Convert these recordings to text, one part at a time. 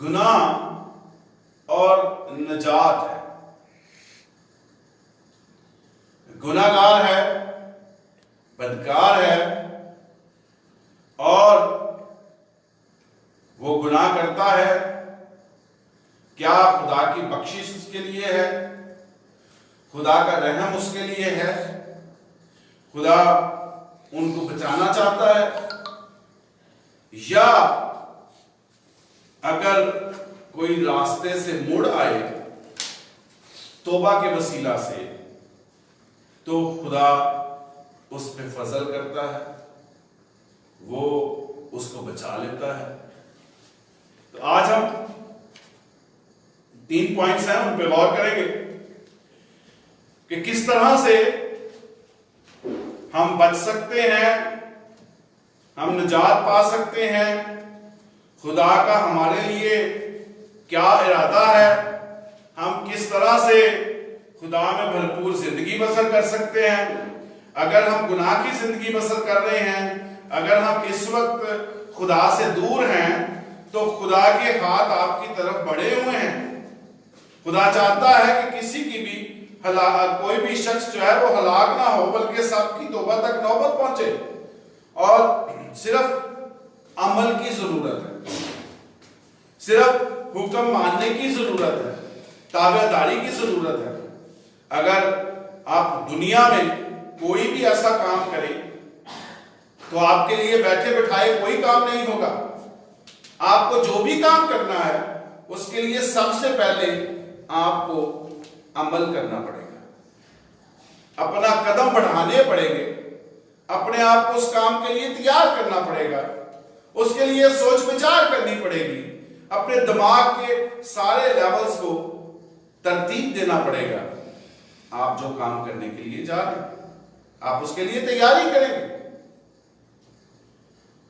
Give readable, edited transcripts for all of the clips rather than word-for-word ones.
गुनाह और नजात है। गुनाहगार है, बदकार है और वो गुनाह करता है। क्या खुदा की बख्शिश उसके लिए है? खुदा का रहम उसके लिए है? खुदा उनको बचाना चाहता है? या अगर कोई रास्ते से मुड़ आए तौबा के वसीला से, तो खुदा उस पे फजल करता है, वो उसको बचा लेता है। तो आज हम 3 पॉइंट्स हैं, उन पे गौर करेंगे कि किस तरह से हम बच सकते हैं, हम निजात पा सकते हैं, खुदा का हमारे लिए क्या इरादा है, हम किस तरह से खुदा में भरपूर जिंदगी बसर कर सकते हैं। अगर हम गुनाह की जिंदगी बसर कर रहे हैं, अगर हम इस वक्त खुदा से दूर हैं, तो खुदा के हाथ आपकी तरफ बढ़े हुए हैं। खुदा चाहता है कि किसी की भी कोई भी शख्स जो है वो हलाक ना हो, बल्कि सबकी तौबा तक नौबत पहुंचे। और सिर्फ अमल की जरूरत है, सिर्फ हुक्म मानने की जरूरत है, ताबेदारी की जरूरत है। अगर आप दुनिया में कोई भी ऐसा काम करें तो आपके लिए बैठे बिठाए कोई काम नहीं होगा। आपको जो भी काम करना है उसके लिए सबसे पहले आपको अमल करना पड़ेगा, अपना कदम बढ़ाने पड़ेंगे, अपने आप को उस काम के लिए तैयार करना पड़ेगा, उसके लिए सोच विचार करनी पड़ेगी, अपने दिमाग के सारे लेवल्स को तरतीब देना पड़ेगा। आप जो काम करने के लिए जा रहे हैं, आप उसके लिए तैयारी करेंगे।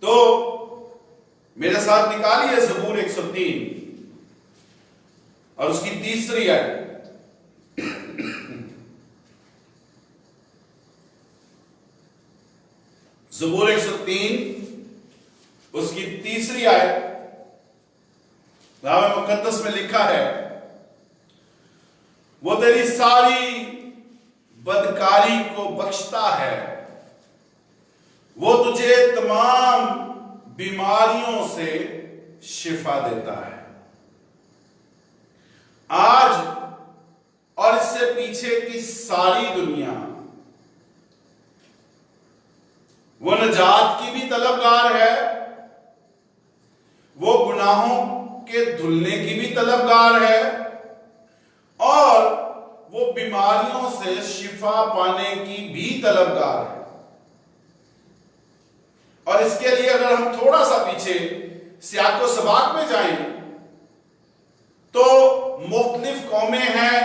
तो मेरे साथ निकालिए ज़बूर 103 और उसकी तीसरी आयत। ज़बूर 103 उसकी तीसरी आयत, कलाम मुकद्दस में लिखा है, वो तेरी सारी बदकारी को बख्शता है, वो तुझे तमाम बीमारियों से शिफा देता है। आज और इससे पीछे की सारी दुनिया वो निजात की भी तलबगार है, वो गुनाहों के धुलने की भी तलबगार है, और वो बीमारियों से शिफा पाने की भी तलबगार है। और इसके लिए अगर हम थोड़ा सा पीछे सियाको सबाक में जाएं तो मुख्तलिफ कौमें हैं,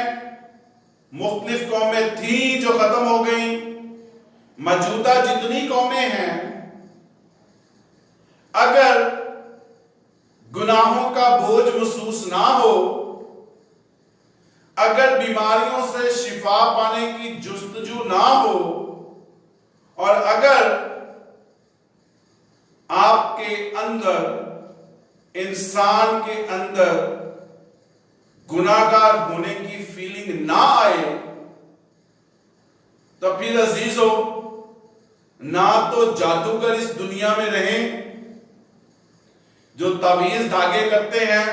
मुख्तलिफ कौमें थी जो खत्म हो गई, मौजूदा जितनी कौमें हैं, अगर गुनाहों का बोझ महसूस ना हो, अगर बीमारियों से शिफा पाने की जुस्तजू ना हो, और अगर आपके अंदर, इंसान के अंदर गुनाहगार होने की फीलिंग ना आए, तो फिर अजीजों, ना तो जादूगर इस दुनिया में रहें जो तावीज धागे करते हैं,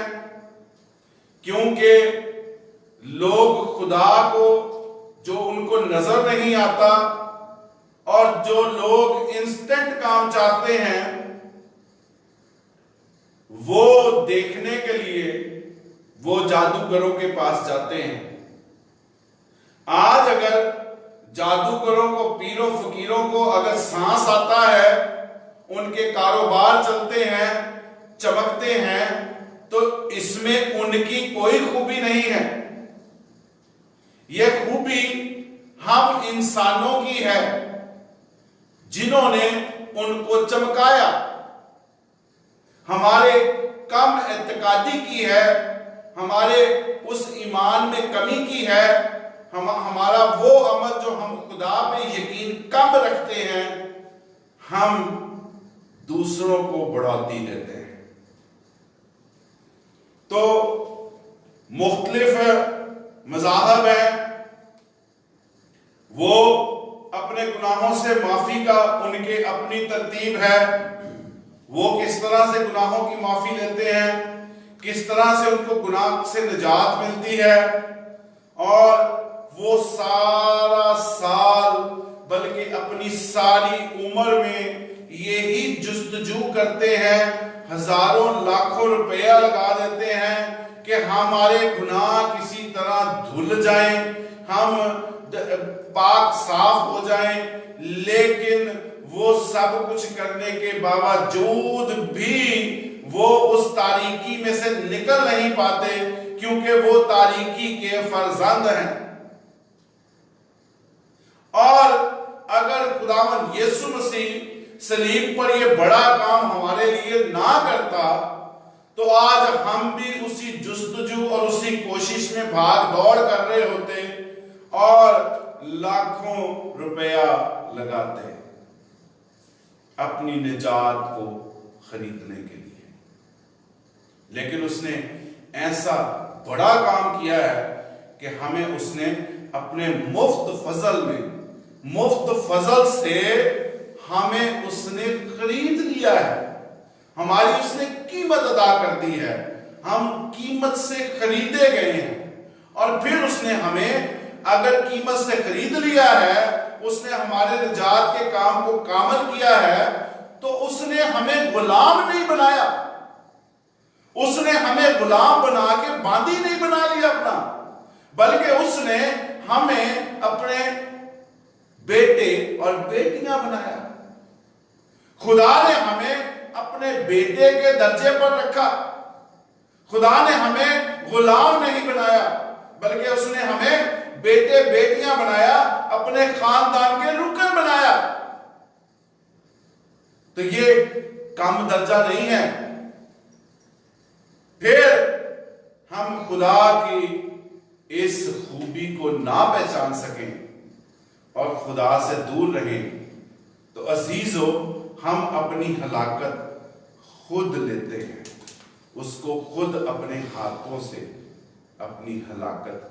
क्योंकि लोग खुदा को जो उनको नजर नहीं आता, और जो लोग इंस्टेंट काम चाहते हैं, वो देखने के लिए वो जादूगरों के पास जाते हैं। आज अगर जादूगरों को, पीरों फकीरों को अगर सांस आता है, उनके कारोबार चलते हैं, चमकते हैं, तो इसमें उनकी कोई खूबी नहीं है। यह खूबी हम इंसानों की है जिन्होंने उनको चमकाया, हमारे कम एतकादी की है, हमारे उस ईमान में कमी की है, हमारा वो अमल जो हम खुदा पे यकीन कम रखते हैं, हम दूसरों को बढ़ाती देते हैं। तो मुख्तलिफ मज़ाहब हैं, वो अपने गुनाहों से माफी का उनके अपनी तरतीब है। वो किस तरह से गुनाहों की माफी लेते हैं, किस तरह से उनको गुनाह से निजात मिलती है, और वो सारा साल बल्कि अपनी सारी उम्र में यही जुस्तजू करते हैं, हजारों लाखों रुपया लगा देते हैं कि हमारे गुनाह किसी तरह धुल जाएं, हम पाक साफ हो जाएं। लेकिन वो सब कुछ करने के बावजूद भी वो उस तारीकी में से निकल नहीं पाते, क्योंकि वो तारीकी के फर्जंद हैं। और अगर खुदावंद यीशु मसीह सलीब पर ये बड़ा काम हमारे लिए ना करता, तो आज हम भी उसी जुस्तजू और उसी कोशिश में भाग दौड़ कर रहे होते और लाखों रुपया लगाते अपनी निजात को खरीदने के लिए। लेकिन उसने ऐसा बड़ा काम किया है कि हमें उसने अपने मुफ्त फजल में, मुफ्त फजल से हमें उसने खरीद लिया है। हमारी उसने कीमत अदा कर दी है, हम कीमत से खरीदे गए हैं। और फिर उसने हमें अगर कीमत से खरीद लिया है, उसने हमारे निजात के काम को कामल किया है, तो उसने हमें गुलाम नहीं बनाया, उसने हमें गुलाम बना के बांदी नहीं बना लिया अपना, बल्कि उसने हमें अपने बेटे और बेटियां बनाया। खुदा ने हमें अपने बेटे के दर्जे पर रखा। खुदा ने हमें गुलाम नहीं बनाया, बल्कि उसने हमें बेटे बेटियां बनाया, अपने खानदान के रुकन बनाया। तो ये कम दर्जा नहीं है। फिर हम खुदा की इस खूबी को ना पहचान सकें और खुदा से दूर रहें, तो अजीजों, हम अपनी हलाकत खुद लेते हैं, उसको खुद अपने हाथों से अपनी हलाकत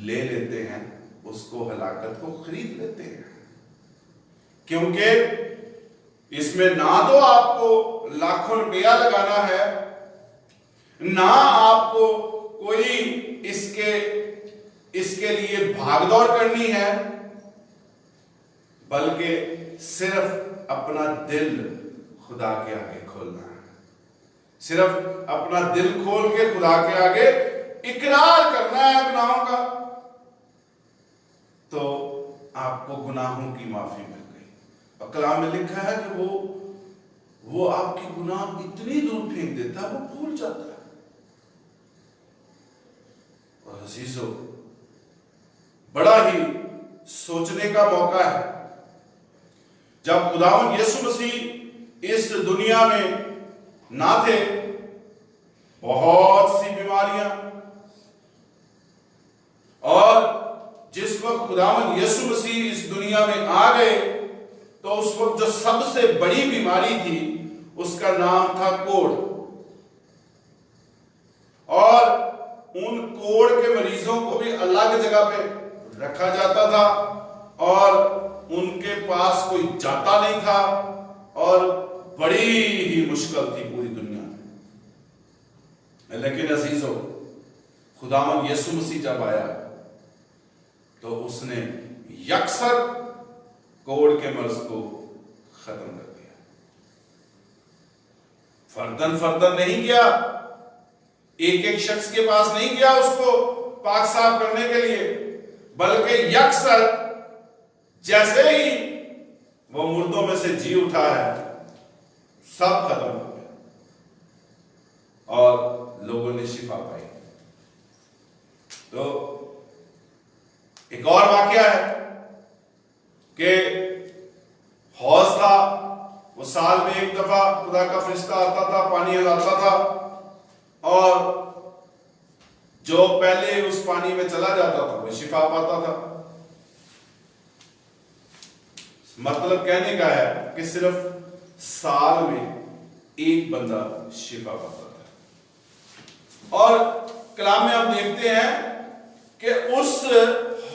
ले लेते हैं, उसको हलाकत को खरीद लेते हैं। क्योंकि इसमें ना तो आपको लाखों रुपया लगाना है, ना आपको कोई इसके लिए भागदौड़ करनी है, बल्कि सिर्फ अपना दिल खुदा के आगे खोलना है। सिर्फ अपना दिल खोल के खुदा के आगे इकरार करना है गुनाहों का, तो आपको गुनाहों की माफी मिल गई। और कलाम में लिखा है कि वो आपकी गुनाह इतनी दूर फेंक देता है, वो भूल जाता है। और अजीजों, बड़ा ही सोचने का मौका है, जब खुदावंद यीशु मसीह इस दुनिया में ना थे, बहुत सी बीमारियां, और जिस वक्त खुदावंद यीशु मसीह इस दुनिया में आ गए, तो उस वक्त जो सबसे बड़ी बीमारी थी उसका नाम था कोढ़। और उन कोढ़ के मरीजों को भी अलग जगह पे रखा जाता था और उनके पास कोई जाता नहीं था, और बड़ी ही मुश्किल थी पूरी दुनिया में। लेकिन अजीजों, खुदावंद यीशु मसीह जब आया तो उसने यकसर कोढ़ के मर्ज को खत्म कर दिया। फर्दन फर्दन नहीं किया, एक एक शख्स के पास नहीं गया उसको पाक साफ करने के लिए, बल्कि यकसर जैसे ही वो मुर्दों में से जी उठा है, सब खत्म हो गया और लोगों ने शिफा पाई। तो एक और वाकया है कि हौज था, वो साल में एक दफा खुदा का फरिश्ता आता था, पानी हिलाता था, और जो पहले उस पानी में चला जाता था वो शिफा पाता था। मतलब कहने का है कि सिर्फ साल में एक बंदा शिफा पाता था। और कलाम में हम देखते हैं कि उस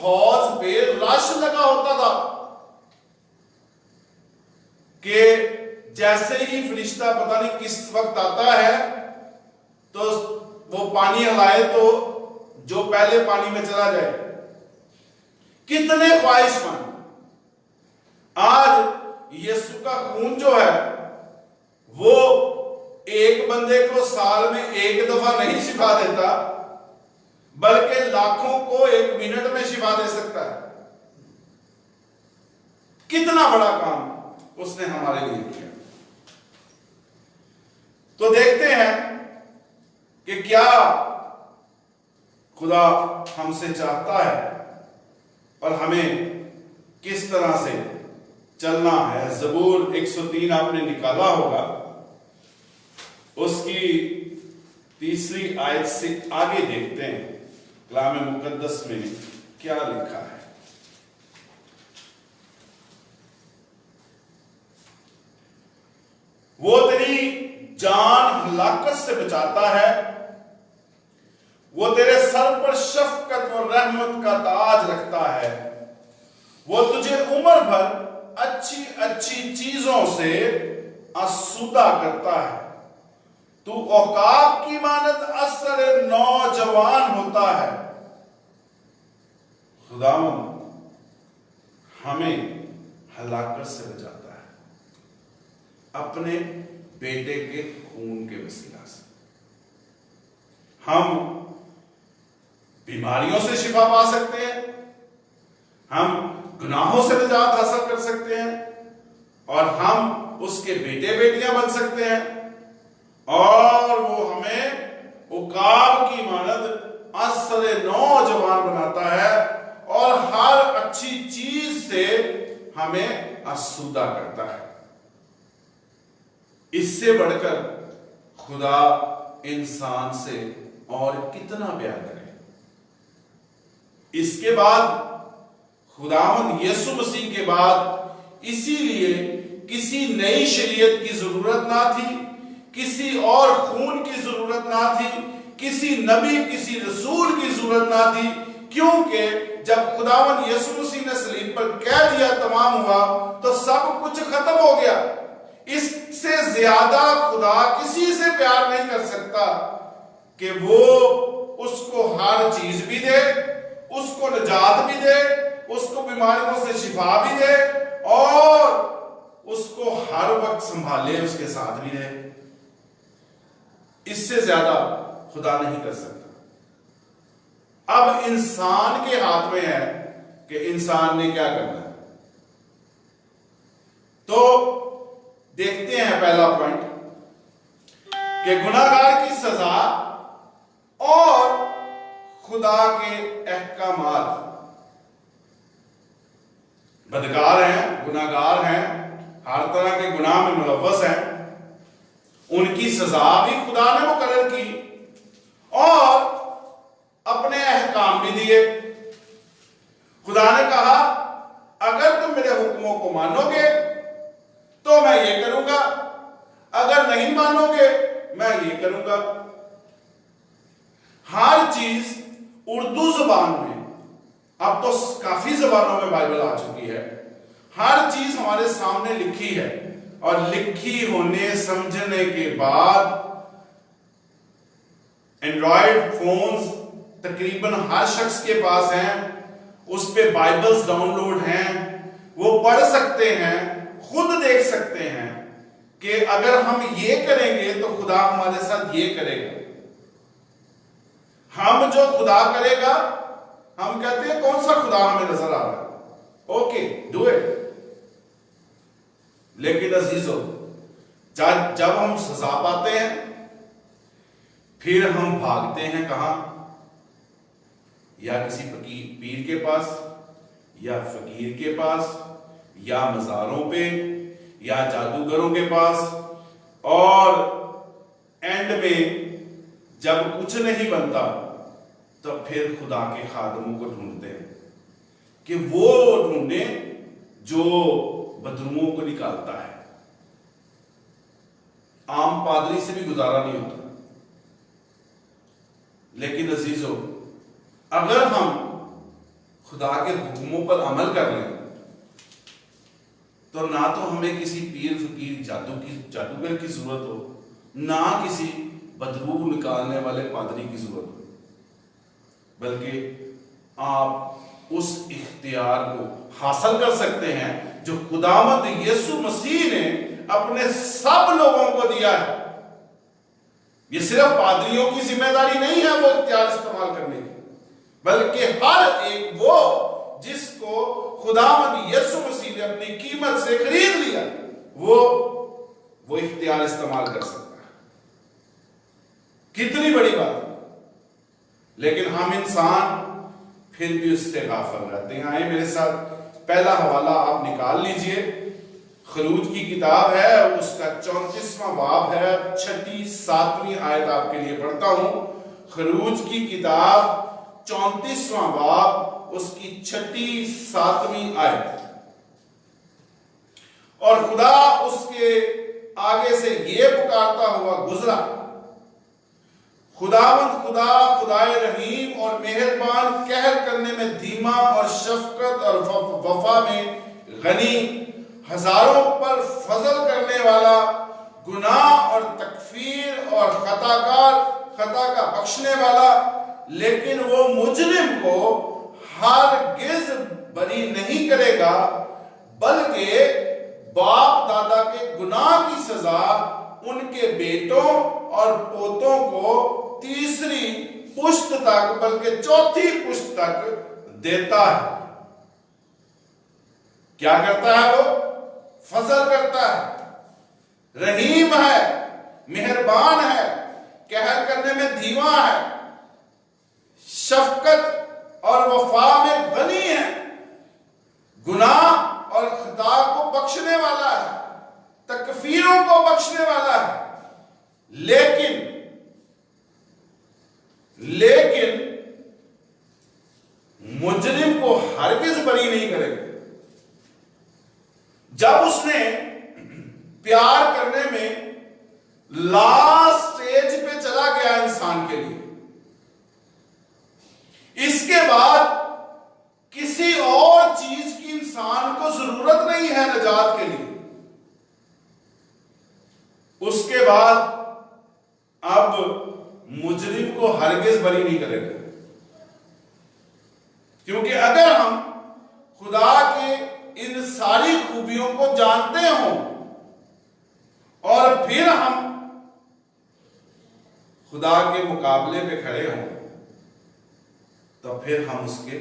हौज पे रश लगा होता था कि जैसे ही फरिश्ता पता नहीं किस वक्त आता है तो वो पानी हलाए तो जो पहले पानी में चला जाए। कितने ख्वाहिशमंद। आज यीशु का खून जो है वो एक बंदे को साल में एक दफा नहीं शिफा देता, बल्कि लाखों को एक मिनट में शिफा दे सकता है। कितना बड़ा काम उसने हमारे लिए किया। तो देखते हैं कि क्या खुदा हमसे चाहता है और हमें किस तरह से चलना है। ज़बूर 103 आपने निकाला होगा, उसकी 3 आयत से आगे देखते हैं कलाम मुकद्दस में क्या लिखा है। वो तेरी जान हलाकत से बचाता है, वो तेरे सर पर शफकत और रहमत का ताज रखता है, वो तुझे उम्र भर अच्छी अच्छी चीजों से आसूदा करता है, तू औकाब की मानद असर नौजवान होता है। खुदावंद हमें हलाकत से बचाता है अपने बेटे के खून के वसीला से। हम बीमारियों से शिफा पा सकते हैं, हम गुनाहों से निजात हासिल कर सकते हैं, और हम उसके बेटे बेटियां बन सकते हैं, और वो हमें उकाब की मानद असर नौजवान बनाता है और हर अच्छी चीज से हमें आसूदा करता है। इससे बढ़कर खुदा इंसान से और कितना प्यार करे। इसके बाद खुदावंद यीशु मसीह के बाद इसीलिए किसी नई शरीयत की जरूरत ना थी, किसी और खून की जरूरत ना थी, किसी नबी किसी रसूल की जरूरत ना थी, क्योंकि जब खुदावंद यीशु मसीह ने सलीब पर कह दिया तमाम हुआ तो सब कुछ खत्म हो गया। इससे ज्यादा खुदा किसी से प्यार नहीं कर सकता कि वो उसको हर चीज भी दे, उसको निजात भी दे, उसको बीमारियों से शिफा भी दे, और उसको हर वक्त संभाले, उसके साथ भी रहे। इससे ज्यादा खुदा नहीं कर सकता। अब इंसान के हाथ में है कि इंसान ने क्या करना है। तो देखते हैं पहला पॉइंट कि गुनाहगार की सजा और खुदा के अहकामात। बदकार हैं, गुनाहगार हैं, हर तरह के गुनाह में मुलव्वस हैं, उनकी सजा भी खुदा ने मुकर्रर की और अपने अहकाम भी दिए। खुदा ने कहा अगर तुम मेरे हुक्मों को मानोगे तो मैं ये करूंगा, अगर नहीं मानोगे मैं ये करूंगा। हर चीज उर्दू जुबान में, अब तो काफी जबानों में बाइबल आ चुकी है, हर चीज हमारे सामने लिखी है, और लिखी होने समझने के बाद एंड्रॉयड फोन्स तकरीबन हर शख्स के पास हैं, उस पे बाइबल्स डाउनलोड हैं, वो पढ़ सकते हैं, खुद देख सकते हैं कि अगर हम ये करेंगे तो खुदा हमारे साथ ये करेगा। हम जो खुदा करेगा, हम कहते हैं कौन सा खुदा हमें नजर आ रहा है, ओके डू इट। लेकिन अजीजों, जब हम सजा पाते हैं फिर हम भागते हैं कहां? या किसी पीर के पास, या फकीर के पास, या मज़ारों पे, या जादूगरों के पास, और एंड में जब कुछ नहीं बनता तो फिर खुदा के खादमों को ढूंढते हैं कि वो ढूंढे जो बदरुओं को निकालता है। आम पादरी से भी गुजारा नहीं होता। लेकिन अजीजों, अगर हम खुदा के हुक्मों पर अमल कर लें तो ना तो हमें किसी पीर फकीर जादूगर की जरूरत हो, ना किसी बदबू निकालने वाले पादरी की जरूरत हो, बल्कि आप उस इख्तियार को हासिल कर सकते हैं जो खुदावंद यीशु मसीह ने अपने सब लोगों को दिया है। ये सिर्फ पादरियों की जिम्मेदारी नहीं है वो इख्तियार इस्तेमाल करने की, बल्कि हर एक वो जिसको खुदावंद यीशु मसीह ने अपनी कीमत से खरीद लिया, वो इख्तियार इस्तेमाल कर सकता है। कितनी बड़ी बात है। लेकिन हम इंसान फिर भी उससे गाफिल रहते हैं। आए मेरे साथ पहला हवाला आप निकाल लीजिए। खरूज की किताब है, उसका 34वां बाब है, 6, 7वीं आयत आपके लिए पढ़ता हूं। खरूज की किताब 34वां बाब, उसकी 6, 7वीं आयत। और खुदा उसके आगे से ये पुकारता हुआ गुजरा, खुदावंद खुदा, खुदाए रहीम और मेहरबान, कहर करने में धीमा और शफकत और वफा में गनी, हजारों पर फजल करने वाला, गुनाह और तकफीर और खता का बख्शने वाला, लेकिन वो मुजरिम को हरगिज बरी नहीं करेगा, बल्कि बाप दादा के गुनाह की सजा उनके बेटों और पोतों को तीसरी पुश्त तक, बल्कि चौथी पुश्त तक देता है। क्या करता है वो? फजल करता है, रहीम है, मेहरबान है, कहर करने में धीमा है, शफकत और वफा में गनी है, गुनाह और खता को बख्शने वाला है, तकफीरों को बख्शने वाला है, लेकिन मुजरिम को हरगिज बरी नहीं करेगा। जब उसने प्यार करने में लास्ट स्टेज पे चला गया इंसान के लिए, इसके बाद किसी और चीज की इंसान को जरूरत नहीं है निजात के लिए। उसके बाद अब मुजरिम को हरगिज बरी नहीं करेगा, क्योंकि अगर हम खुदा के इन सारी खूबियों को जानते हों और फिर हम खुदा के मुकाबले पे खड़े हों, तो फिर हम उसके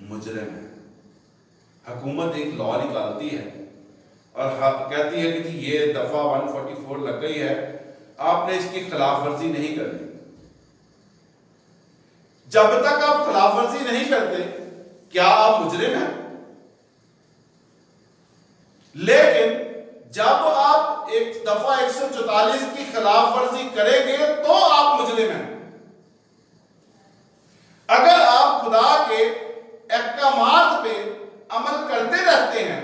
मुजरिम हैं। हुकूमत एक लॉ निकालती है और कहती है कि जी ये दफा 144 लग गई है, आपने इसकी खिलाफ वर्जी नहीं करनी। जब तक आप खिलाफ वर्जी नहीं करते, क्या आप मुजरिम हैं? लेकिन जब आप एक दफा 144 की खिलाफ वर्जी करेंगे तो आप मुजरिम हैं। अगर आप खुदा के अहकामात पे अमल करते रहते हैं,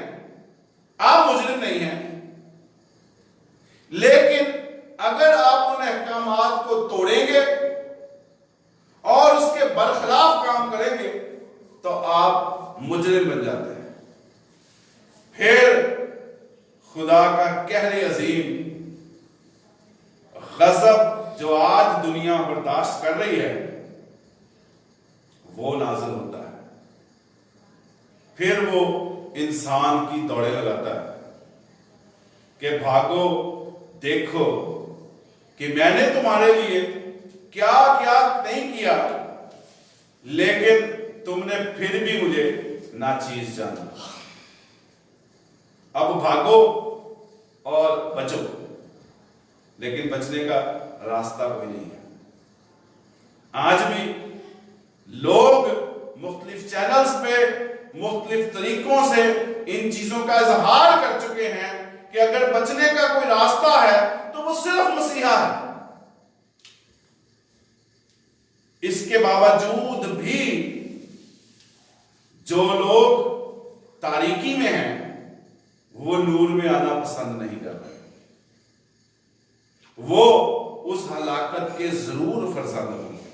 आप मुजरिम नहीं हैं। लेकिन अगर आप उन अहकामात को तोड़ेंगे और उसके बरखिलाफ काम करेंगे, तो आप मुजरिम बन जाते हैं। फिर खुदा का कहर अजीम गजब जो आज दुनिया बर्दाश्त कर रही है, वो नाज़िल होता है। फिर वो इंसान की दौड़े लगाता है कि भागो, देखो कि मैंने तुम्हारे लिए क्या क्या नहीं किया, लेकिन तुमने फिर भी मुझे नाचीज जाना। अब भागो और बचो, लेकिन बचने का रास्ता कोई नहीं है। आज भी लोग मुख्तलिफ चैनल्स पे मुख्तलिफ तरीकों से इन चीजों का इजहार कर चुके हैं कि अगर बचने का कोई रास्ता है तो वो सिर्फ मसीहा है। इसके बावजूद भी जो लोग तारीकी में हैं, वो नूर में आना पसंद नहीं कर रहे। वो उस हलाकत के जरूर फरजंद होंगे।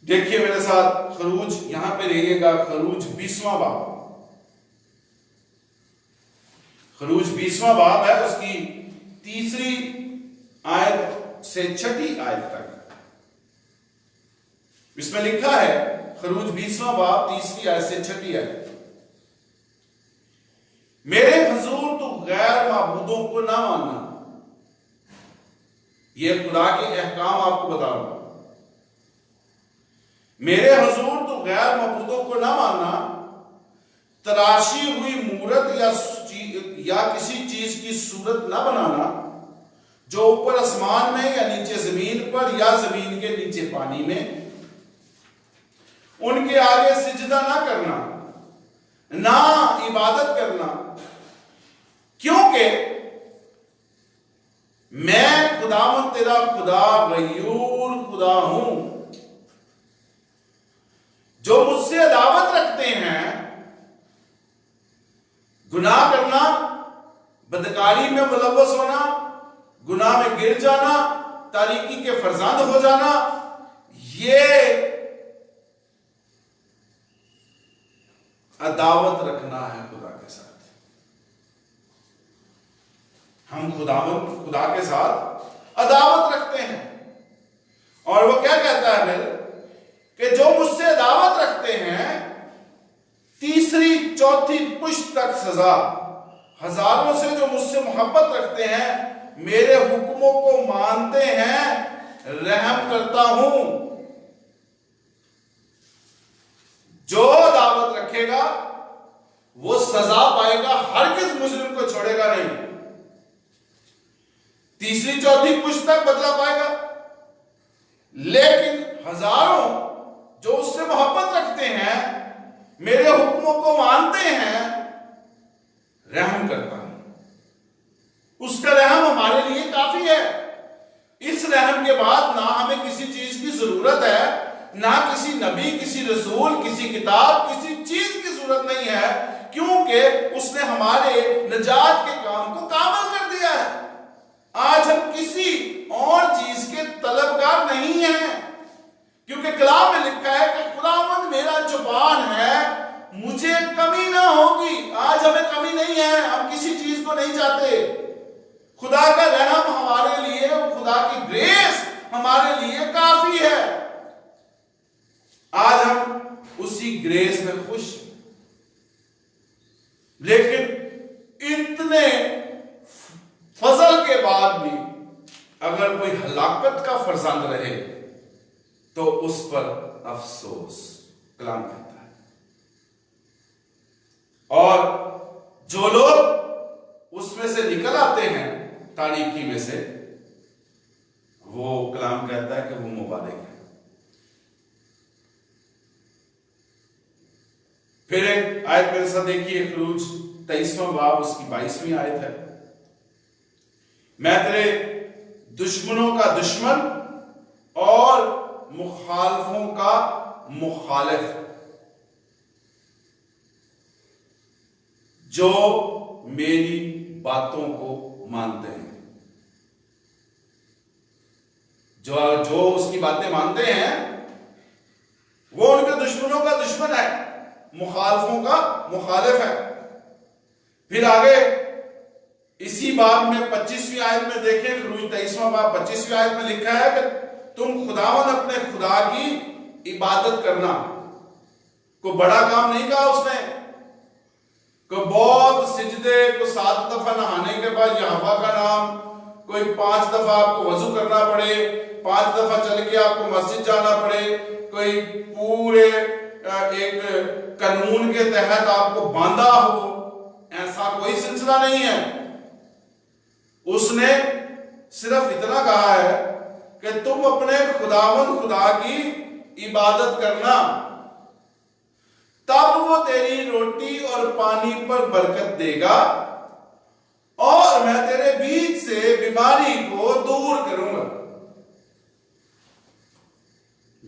देखिए मेरे साथ खरूज, यहां पे रहिएगा, खरूज 20वां बाब। खरूज 20वां बाब है, उसकी तीसरी आयत से छठी आयत तक। इसमें लिखा है, खरूज 20वां बाब तीसरी आयत से छठी आयत, मेरे हुजूर तो गैर माबूदों को ना मानना। यह खुदा के अहकाम आपको बता रहा हूं। मेरे हुजूर तो गैर माबूदों को ना मानना, तराशी हुई मूरत या किसी चीज की सूरत ना बनाना जो ऊपर आसमान में या नीचे जमीन पर या जमीन के नीचे पानी में, उनके आगे सिजदा ना करना, ना इबादत करना, क्योंकि मैं खुदावंद तेरा खुदा गयूर खुदा हूं, जो मुझसे अदावत रखते हैं। गुनाह करना, बदकारी में मुलव्वस होना, गुनाह में गिर जाना, तारीकी के फरजंद हो जाना, ये अदावत रखना है खुदा के साथ। हम खुदा के साथ अदावत रखते हैं। और वो क्या कहता है कि जो मुझसे अदावत रखते हैं, तीसरी चौथी पुश्त तक सजा, हजारों से जो मुझसे मोहब्बत रखते हैं, मेरे हुक्मों को मानते हैं, रहम करता हूं। जो दावत रखेगा वो सजा पाएगा, हरगिज मुजरिम को छोड़ेगा नहीं। तीसरी चौथी पुश्त तक बदला पाएगा। लेकिन हजारों जो उससे मोहब्बत रखते हैं, मेरे हुक्मों को मानते हैं, रहम करता हूं। उसका रहम हमारे लिए काफी है। इस रहम के बाद ना हमें किसी चीज की जरूरत है, ना किसी नबी, किसी रसूल, किसी किताब, किसी चीज की जरूरत नहीं है, क्योंकि उसने हमारे निजात के काम को कामल कर दिया है। आज हम किसी और चीज के तलबगार नहीं हैं, क्योंकि कलाम में लिखा है कि खुदावंद मेरा जुबान है, मुझे कमी ना होगी। आज हमें कमी नहीं है, हम किसी चीज को नहीं चाहते। खुदा का रहम हमारे लिए, खुदा की ग्रेस हमारे लिए काफी है। आज हम उसी ग्रेस में खुश हैं। लेकिन इतने फजल के बाद भी अगर कोई हलाकत का फरजंद रहे तो उस पर अफसोस, कलाम कहता है। और जो लोग उसमें से निकल आते हैं, तारीकी में से, वो कलाम कहता है कि वो मुबारक है। फिर एक आयत मेरे साथ देखिए, खरूज 23वां बाब उसकी 22वीं आयत है, मैं तेरे दुश्मनों का दुश्मन और मुखालफों का मुखालिफ, जो मेरी बातों को मानते हैं। जो उसकी बातें मानते हैं वो उनके दुश्मनों का दुश्मन है, मुखालफों का मुखालिफ है। फिर आगे इसी बाब में 25वीं आयत में देखें, खरूज 23वां बाब 25वीं आयत में लिखा है कि तुम खुदावन अपने खुदा की इबादत करना। कोई बड़ा काम नहीं कहा उसने, कोई बहुत सिजदे को 7 दफा नहाने के बाद यहोवा का नाम, कोई 5 दफा आपको वजू करना पड़े, 5 दफा चल के आपको मस्जिद जाना पड़े, कोई पूरे एक कानून के तहत आपको बांधा हो, ऐसा कोई सिलसिला नहीं है। उसने सिर्फ इतना कहा है कि तुम अपने खुदावंद खुदा की इबादत करना, तब वो तेरी रोटी और पानी पर बरकत देगा और मैं तेरे बीच से बीमारी को दूर करूंगा।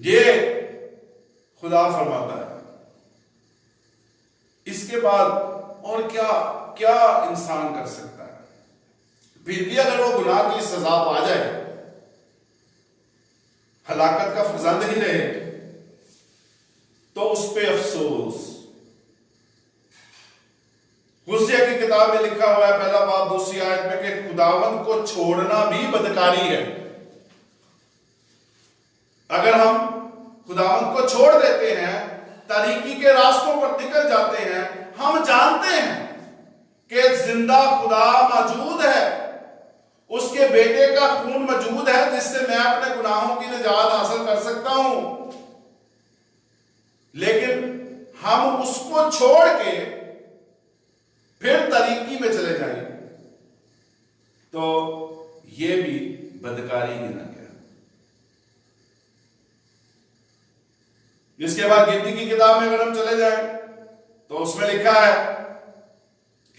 ये खुदा फरमाता है। इसके बाद और क्या क्या इंसान कर सकता है? फिर भी अगर वो गुनाह की सजा पा जाए, हलाकत का फरजंद ही रहे, तो उस पे अफसोस। होशिया की किताब में लिखा हुआ है पहला बाब 2 आयत में कि खुदावंद को छोड़ना भी बदकारी है। अगर हम खुदावंद को छोड़ देते हैं, तारीकी के रास्तों पर निकल जाते हैं, हम जानते हैं कि जिंदा खुदा मौजूद है, उसके बेटे का खून मौजूद है जिससे मैं अपने गुनाहों की निजात हासिल कर सकता हूं, लेकिन हम उसको छोड़ के फिर तरीकी में चले जाएंगे तो यह भी बदकारी गिना गया। इसके बाद गिनती की किताब में अगर हम चले जाएं तो उसमें लिखा है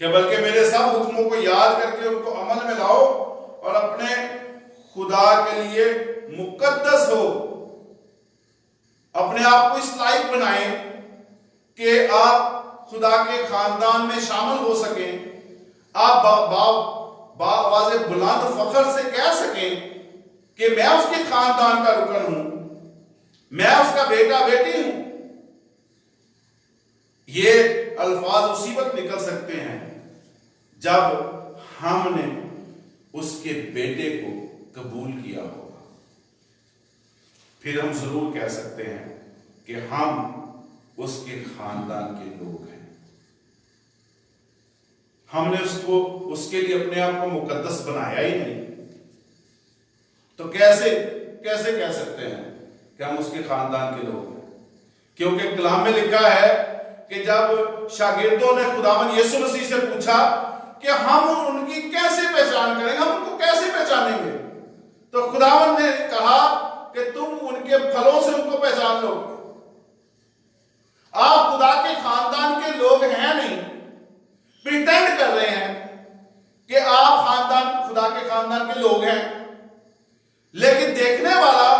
कि बल्कि मेरे सब हुक्मों को याद करके उनको अमल में लाओ और अपने खुदा के लिए मुकद्दस हो, अपने आप को इस लायक बनाएं कि आप खुदा के खानदान में शामिल हो सकें, आप आवाज़े बुलंद फख्र से कह सकें कि मैं उसके खानदान का रुकन हूं, मैं उसका बेटा बेटी हूं। ये अल्फाज उसी वक्त निकल सकते हैं जब हमने उसके बेटे को कबूल किया होगा, फिर हम जरूर कह सकते हैं कि हम उसके खानदान के लोग हैं। हमने उसको उसके लिए अपने आप को मुकद्दस बनाया ही नहीं, तो कैसे कैसे कह सकते हैं कि हम उसके खानदान के लोग हैं? क्योंकि कलाम में लिखा है कि जब शागिर्दों ने खुदावंद यीशु मसीह से पूछा कि हम उनकी कैसे पहचान करेंगे, हम उनको कैसे पहचानेंगे, तो खुदावंद ने कहा कि तुम उनके फलों से उनको पहचान लो। आप खुदा के खानदान के लोग हैं नहीं, प्रिटेंड कर रहे हैं कि आप खानदान खुदा के खानदान के लोग हैं, लेकिन देखने वाला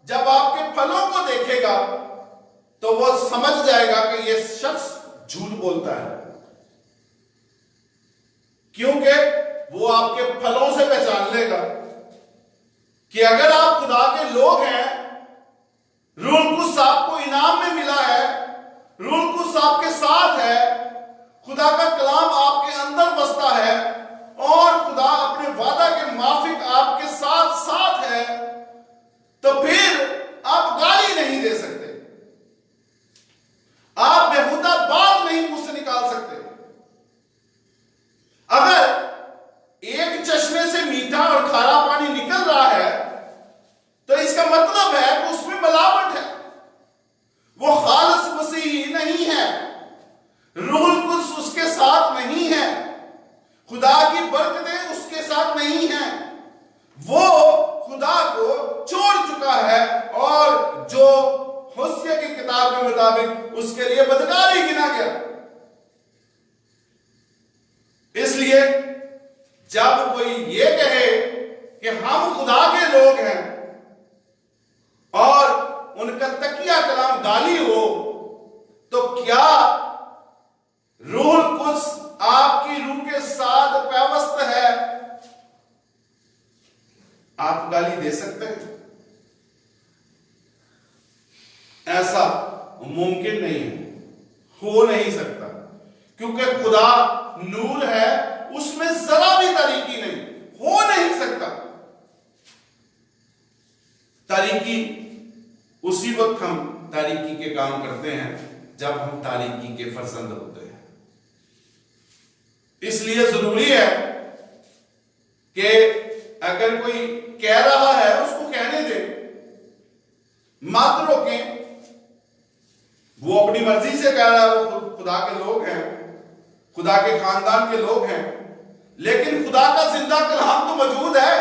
जब आपके फलों को देखेगा तो वो समझ जाएगा कि ये शख्स झूठ बोलता है, क्योंकि वो आपके फलों से पहचान लेगा कि अगर आप खुदा के लोग हैं, रूह कुद्स आपको इनाम में मिला है, रूह कुद्स आपके साथ है, खुदा का कलाम आपके अंदर बसता है और खुदा अपने वादा के माफिक आपके साथ साथ है, तो फिर आप गाली नहीं दे सकते, आप बेहुदा बात नहीं मुंह से निकाल सकते। अगर एक चश्मे से मीठा और खारा पानी निकल रहा है तो इसका मतलब है कि उसमें मिलावट है, वो खालिस मसीही नहीं है, रूह कुद्स उसके साथ नहीं है, खुदा की बरकतें उसके साथ नहीं है, वो खुदा को छोड़ चुका है और जो होशिया की किताब के मुताबिक उसके लिए बदकारी गिना गया। इसलिए जब कोई ये कहे कि हम खुदा के लोग हैं और उनका तकिया कलाम गाली हो, तो क्या रूह कुद्स आपकी रूह के साथ पैवस्त है? आप गाली दे सकते हैं? ऐसा मुमकिन नहीं है, हो नहीं सकता, क्योंकि खुदा नूर है, उसमें जरा भी तारीकी नहीं, हो नहीं सकता। तारीकी उसी वक्त हम तारीकी के काम करते हैं जब हम तारीकी के फरजंद होते हैं। इसलिए जरूरी है कि अगर कोई कह रहा है उसको कहने दे, मत रोकें। वो अपनी मर्जी से कह रहा है, वो खुदा के लोग हैं, खुदा के खानदान के लोग हैं, लेकिन खुदा का जिंदा कलाम तो मौजूद है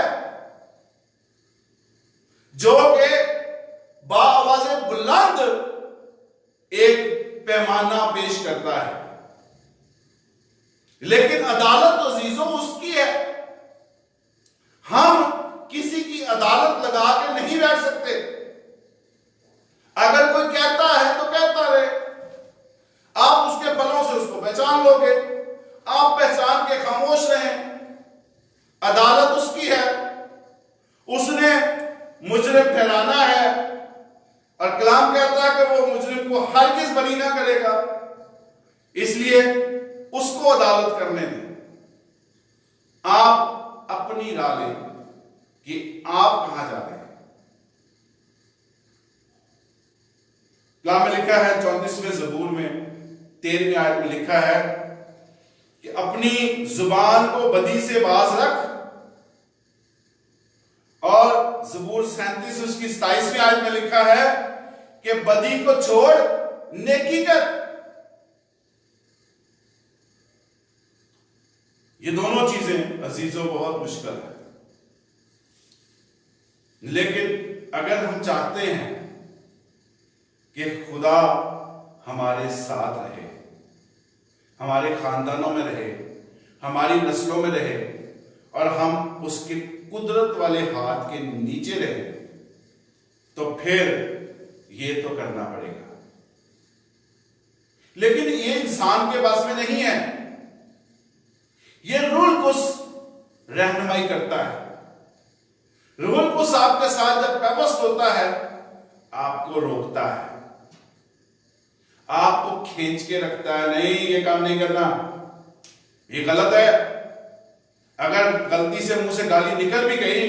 जो कि बाआवाज़े बुलंद एक पैमाना पेश करता है, लेकिन अदालत तो अजीजों उसकी है। हम किसी की अदालत लगा के नहीं बैठ सकते। अगर कोई कहता है तो कहता रहे, आप उसके फलों से उसको पहचान लोगे, आप पहचान के खामोश रहें। अदालत उसकी है, उसने मुजरिम ठहराना है, और कलाम कहता है कि वो मुजरिम को हर से बरी ना करेगा, इसलिए उसको अदालत करने दें। आप अपनी राय लें कि आप कहां जा रहे हैं। कलाम में लिखा है 34वें ज़बूर में 13वीं आयत में लिखा है कि अपनी जुबान को बदी से बाज रख, और ज़बूर 37 उसकी 27वीं आयत में लिखा है कि बदी को छोड़ नेकी कर। ये दोनों चीजें अजीजों बहुत मुश्किल है, लेकिन अगर हम चाहते हैं कि खुदा हमारे साथ रहे, हमारे खानदानों में रहे, हमारी नस्लों में रहे, और हम उसके कुदरत वाले हाथ के नीचे रहे, तो फिर ये तो करना पड़ेगा। लेकिन ये इंसान के पास में नहीं है। ये रूल कुछ रहनुमाई करता है। रूल कुछ आपके साथ जब पेवस्त होता है, आपको रोकता है, आपको खींच के रखता है, नहीं ये काम नहीं करना, ये गलत है। अगर गलती से मुंह से गाली निकल भी गई,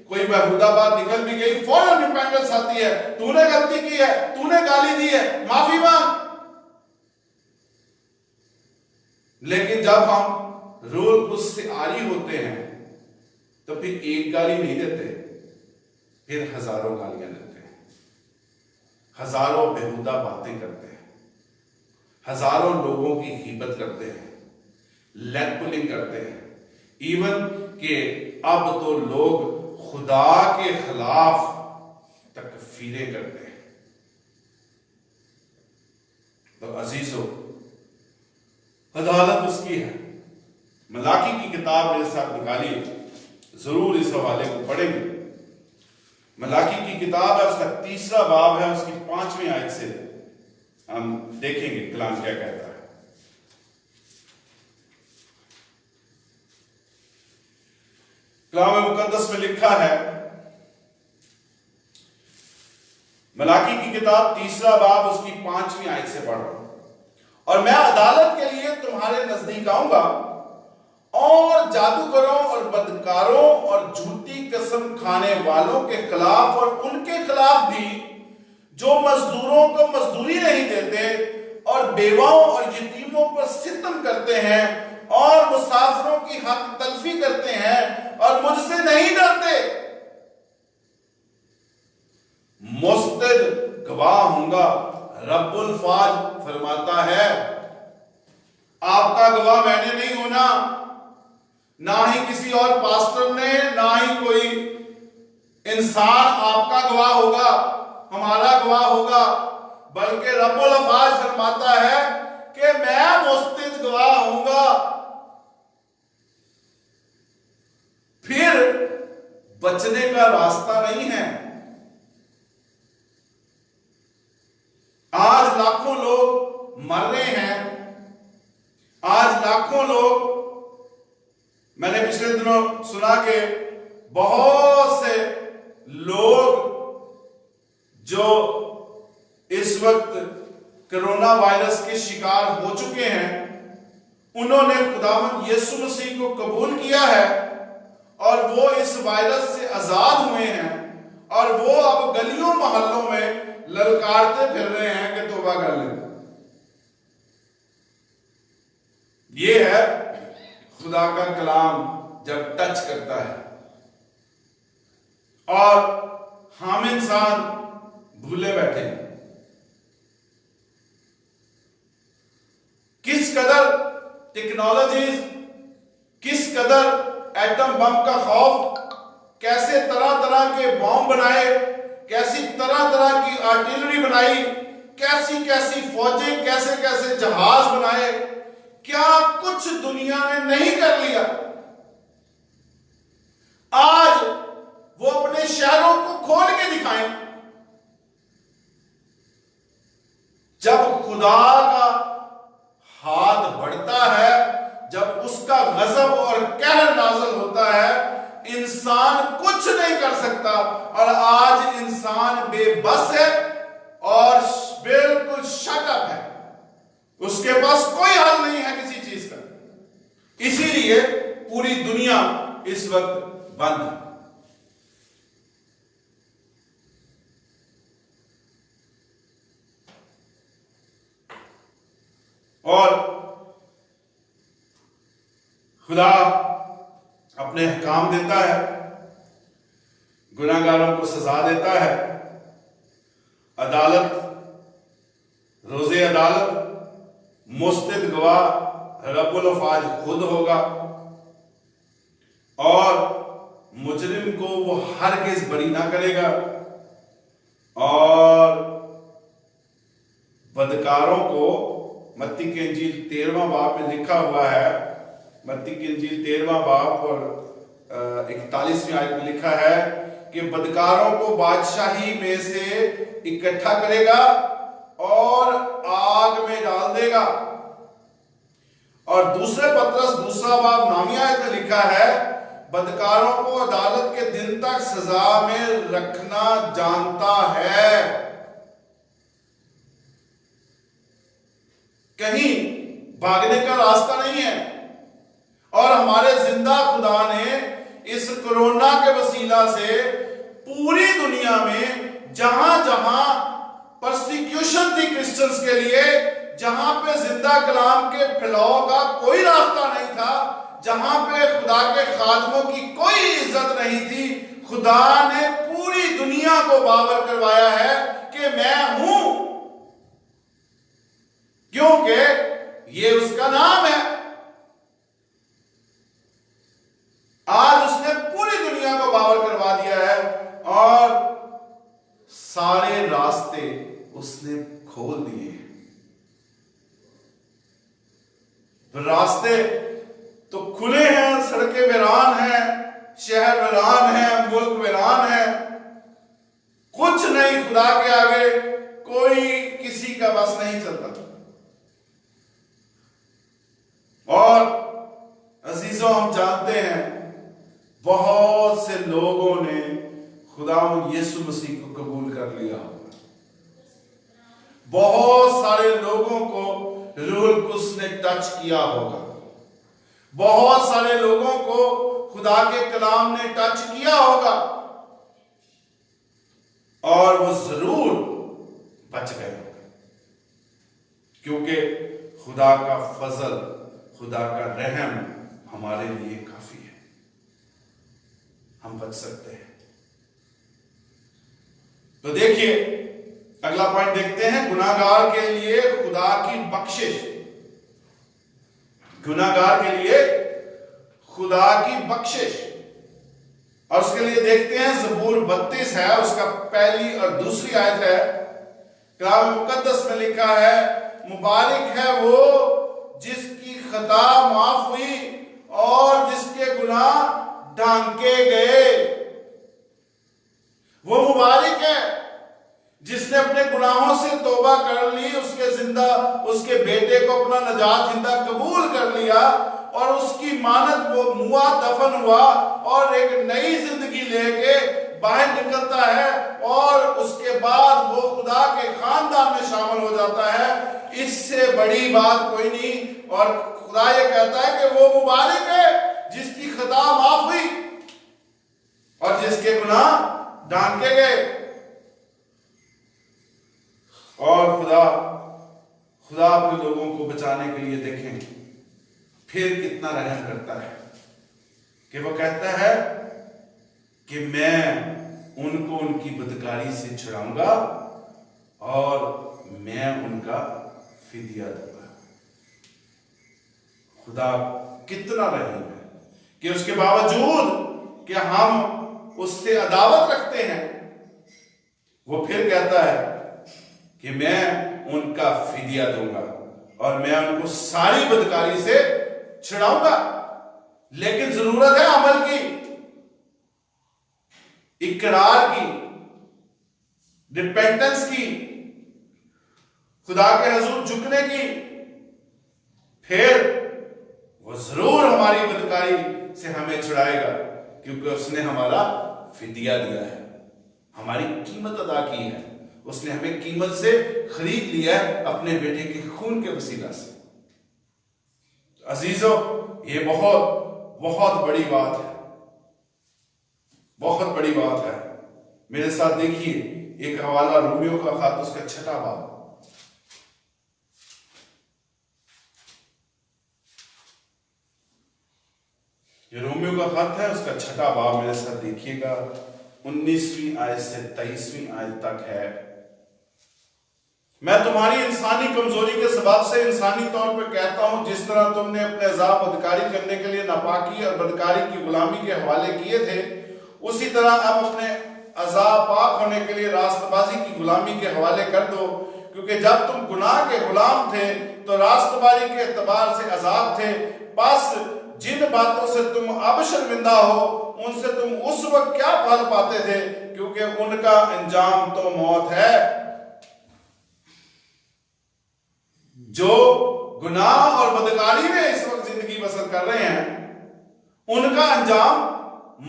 कोई बेहुदा बात निकल भी गई, फौरन रिपेंटेंस आती है, तूने गलती की है, तूने गाली दी है, माफी मांग। लेकिन जब हम रूल कुछ से आरी होते हैं, तो फिर एक गाली नहीं देते, फिर हजारों गालियां देते हैं, हजारों बेहुदा बातें करते हैं, हजारों लोगों की गीबत करते हैं, लेग पुलिंग करते हैं। इवन कि अब तो लोग खुदा के खिलाफ तकफीरें करते हैं। तो अजीजों, अदालत उसकी है। मलाकी की किताब मेरे साथ निकालिए, जरूर इस हवाले को पढ़ेंगे। मलाकी की किताब है, उसका 3रा बाब है, उसकी 5वीं आयत से हम देखेंगे कलाम क्या कहता है। कलाम मुकद्दस में लिखा है, मलाकी की किताब 3रा बाब उसकी 5वीं आयत से पढ़ रहा हूं। और मैं अदालत के लिए तुम्हारे नजदीक आऊंगा, और जादूगरों और बदकारों और झूठी कसम खाने वालों के खिलाफ, और उनके खिलाफ भी जो मजदूरों को मजदूरी नहीं देते, और बेवाओं और यतीमों पर सितम करते हैं, और मुसाफिरों की हक तलफी करते हैं, और मुझसे नहीं डरते। मुस्तद गवाह होऊंगा, रब्बुल फाज फरमाता है। आपका गवाह मैंने नहीं होना, ना ही किसी और पास्टर ने, ना ही कोई इंसान आपका गवाह होगा, हमारा गवाह होगा, बल्कि रब्बुल फाज फरमाता है कि मैं मुस्तद गवाह होऊंगा। फिर बचने का रास्ता नहीं है। आज लाखों लोग मर रहे हैं, आज लाखों लोग, मैंने पिछले दिनों सुना कि बहुत से लोग जो इस वक्त कोरोना वायरस के शिकार हो चुके हैं, उन्होंने खुदावंद यीशु मसीह को कबूल किया है, और वो इस वायरस से आजाद हुए हैं, और वो अब गलियों मोहल्लों में ललकारते फिर रहे हैं कि तौबा कर लें। ये है खुदा का कलाम जब टच करता है, और हम इंसान भूले बैठे हैं। किस कदर टेक्नोलॉजीज, किस कदर एटम बम का खौफ, कैसे तरह तरह के बॉम्ब बनाए, कैसी तरह तरह की आर्टिलरी बनाई, कैसी कैसी फौजें, कैसे कैसे जहाज बनाए, क्या कुछ दुनिया ने नहीं कर लिया। आज वो अपने शहरों को खोल के दिखाएं। जब खुदा का हाथ बढ़ता है, जब उसका गजब और कहर नाज़िल होता है, इंसान कुछ नहीं कर सकता। और आज इंसान बेबस है और बिल्कुल शट अप है, उसके पास कोई हल नहीं है किसी चीज का। इसीलिए पूरी दुनिया इस वक्त बंद है। और खुदा अपने अहकाम देता है, गुनाहगारों को सजा देता है, अदालत, रोजे अदालत, मुस्तैद गवाह रब्बुल अफ़ाज खुद होगा और मुजरिम को वो हरगिज़ बरी ना करेगा और बदकारों को, मत्ती की इंजील 13वां बाब में लिखा हुआ है, मत्ती की इंजील 13वां बाब और 41वीं आयत में लिखा है कि बदकारों को बादशाही में से इकट्ठा करेगा और आग में डाल देगा। और दूसरे पत्रस 2 बाब 9वीं आयत में लिखा है बदकारों को अदालत के दिन तक सजा में रखना जानता है। कहीं भागने का रास्ता नहीं है। और हमारे जिंदा खुदा ने इस कोरोना के वसीला से पूरी दुनिया में जहां जहां परसिक्यूशन थी क्रिश्चियंस के लिए, जहां पे जिंदा कलाम के फैलाव का कोई रास्ता नहीं था, जहां पे खुदा के खादमों की कोई इज्जत नहीं थी, खुदा ने पूरी दुनिया को बावर करवाया है कि मैं हूं, क्योंकि ये उसका नाम है। आज उसने पूरी दुनिया को बावर करवा दिया है और सारे रास्ते उसने खोल दिए। रास्ते तो खुले हैं, सड़कें वीरान हैं, शहर वीरान है, मुल्क वीरान है, कुछ नहीं, खुदा के आगे कोई किसी का बस नहीं चलता। और अजीजों, हम जानते हैं बहुत से लोगों ने खुदा यीशु मसीह को कबूल कर लिया होगा, बहुत सारे लोगों को रूहुल कुद्स ने टच किया होगा, बहुत सारे लोगों को खुदा के कलाम ने टच किया होगा और वो जरूर बच गए होंगे, क्योंकि खुदा का फजल, खुदा का रहम हमारे लिए काफी है, हम बच सकते हैं। तो देखिए, अगला पॉइंट देखते हैं, गुनाहगार के लिए खुदा की बख्शिश। गुनाहगार के लिए खुदा की बख्शिश, और उसके लिए देखते हैं ज़बूर 32 है, उसका पहली और दूसरी आयत है। कलाम मुकद्दस में लिखा है, मुबारक है वो जिसकी खता माफ हुई और जिसके गुनाह ढांके गए। वो मुबारक है जिसने अपने गुनाहों से तौबा कर ली, उसके बेटे को अपना नजात जिंदा कबूल कर लिया और उसकी मानत वो मुआ दफन हुआ और एक नई जिंदगी लेके बाहर निकलता है और उसके बाद वो खुदा के खानदान में शामिल हो जाता है। इससे बड़ी बात कोई नहीं। और खुदा ये कहता है कि वो मुबारक है जिसकी खता माफ हुई और जिसके गुनाह ढांके गए। और खुदा अपने लोगों को बचाने के लिए देखें फिर कितना रहम करता है कि वो कहता है कि मैं उनको उनकी बदकारी से छुड़ाऊंगा और मैं उनका फिदिया दूंगा। खुदा कितना रहीम है कि उसके बावजूद कि हम उससे अदावत रखते हैं, वो फिर कहता है कि मैं उनका फिदिया दूंगा और मैं उनको सारी बदकारी से छुड़ाऊंगा। लेकिन जरूरत है अमल की, इकरार की, रिपेंटेंस की, खुदा के हजूर झुकने की। फिर वो जरूर हमारी बदकारी से हमें छुड़ाएगा, क्योंकि उसने हमारा फिदिया दिया है, हमारी कीमत अदा की है उसने हमें कीमत से खरीद लिया है अपने बेटे के खून के वसीला से। अजीजों, ये बहुत बहुत बड़ी बात है, बहुत बड़ी बात है। मेरे साथ देखिए एक हवाला रोमियो का खत, उसका 6वां बाब। ये रोमियो का खत है, उसका 6वां बाब मेरे साथ देखिएगा। 19वीं आयत से 23वीं आयत तक है। मैं तुम्हारी इंसानी कमजोरी के सबब से इंसानी तौर पर कहता हूं, जिस तरह तुमने अपने अज़ाब बदकारी करने के लिए नापाकी और बदकारी की गुलामी के हवाले किए थे, उसी तरह अब अपने अज़ाब पाक होने के लिए रास्तबाजी की गुलामी के हवाले कर दो। क्योंकि जब तुम गुनाह के गुलाम थे तो रास्तबाजी के एतबार से आजाद थे। बस जिन बातों से तुम अब शर्मिंदा हो, उनसे तुम उस वक्त क्या फल पाते थे, क्योंकि उनका अंजाम तो मौत है। जो गुनाह और बदकारी में इस वक्त जिंदगी बसर कर रहे हैं, उनका अंजाम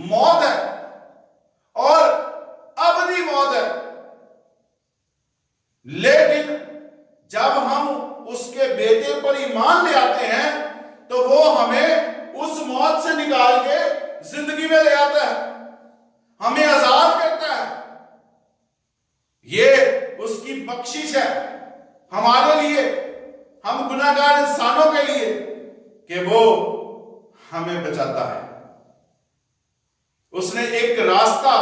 मौत है और अबदी मौत है। लेकिन जब हम उसके बेटे पर ईमान ले आते हैं तो वो हमें उस मौत से निकाल के जिंदगी में ले आता है, हमें आजाद करता है। ये उसकी बख्शिश है हमारे लिए, हम गुनाहगार इंसानों के लिए, कि वो हमें बचाता है। उसने एक रास्ता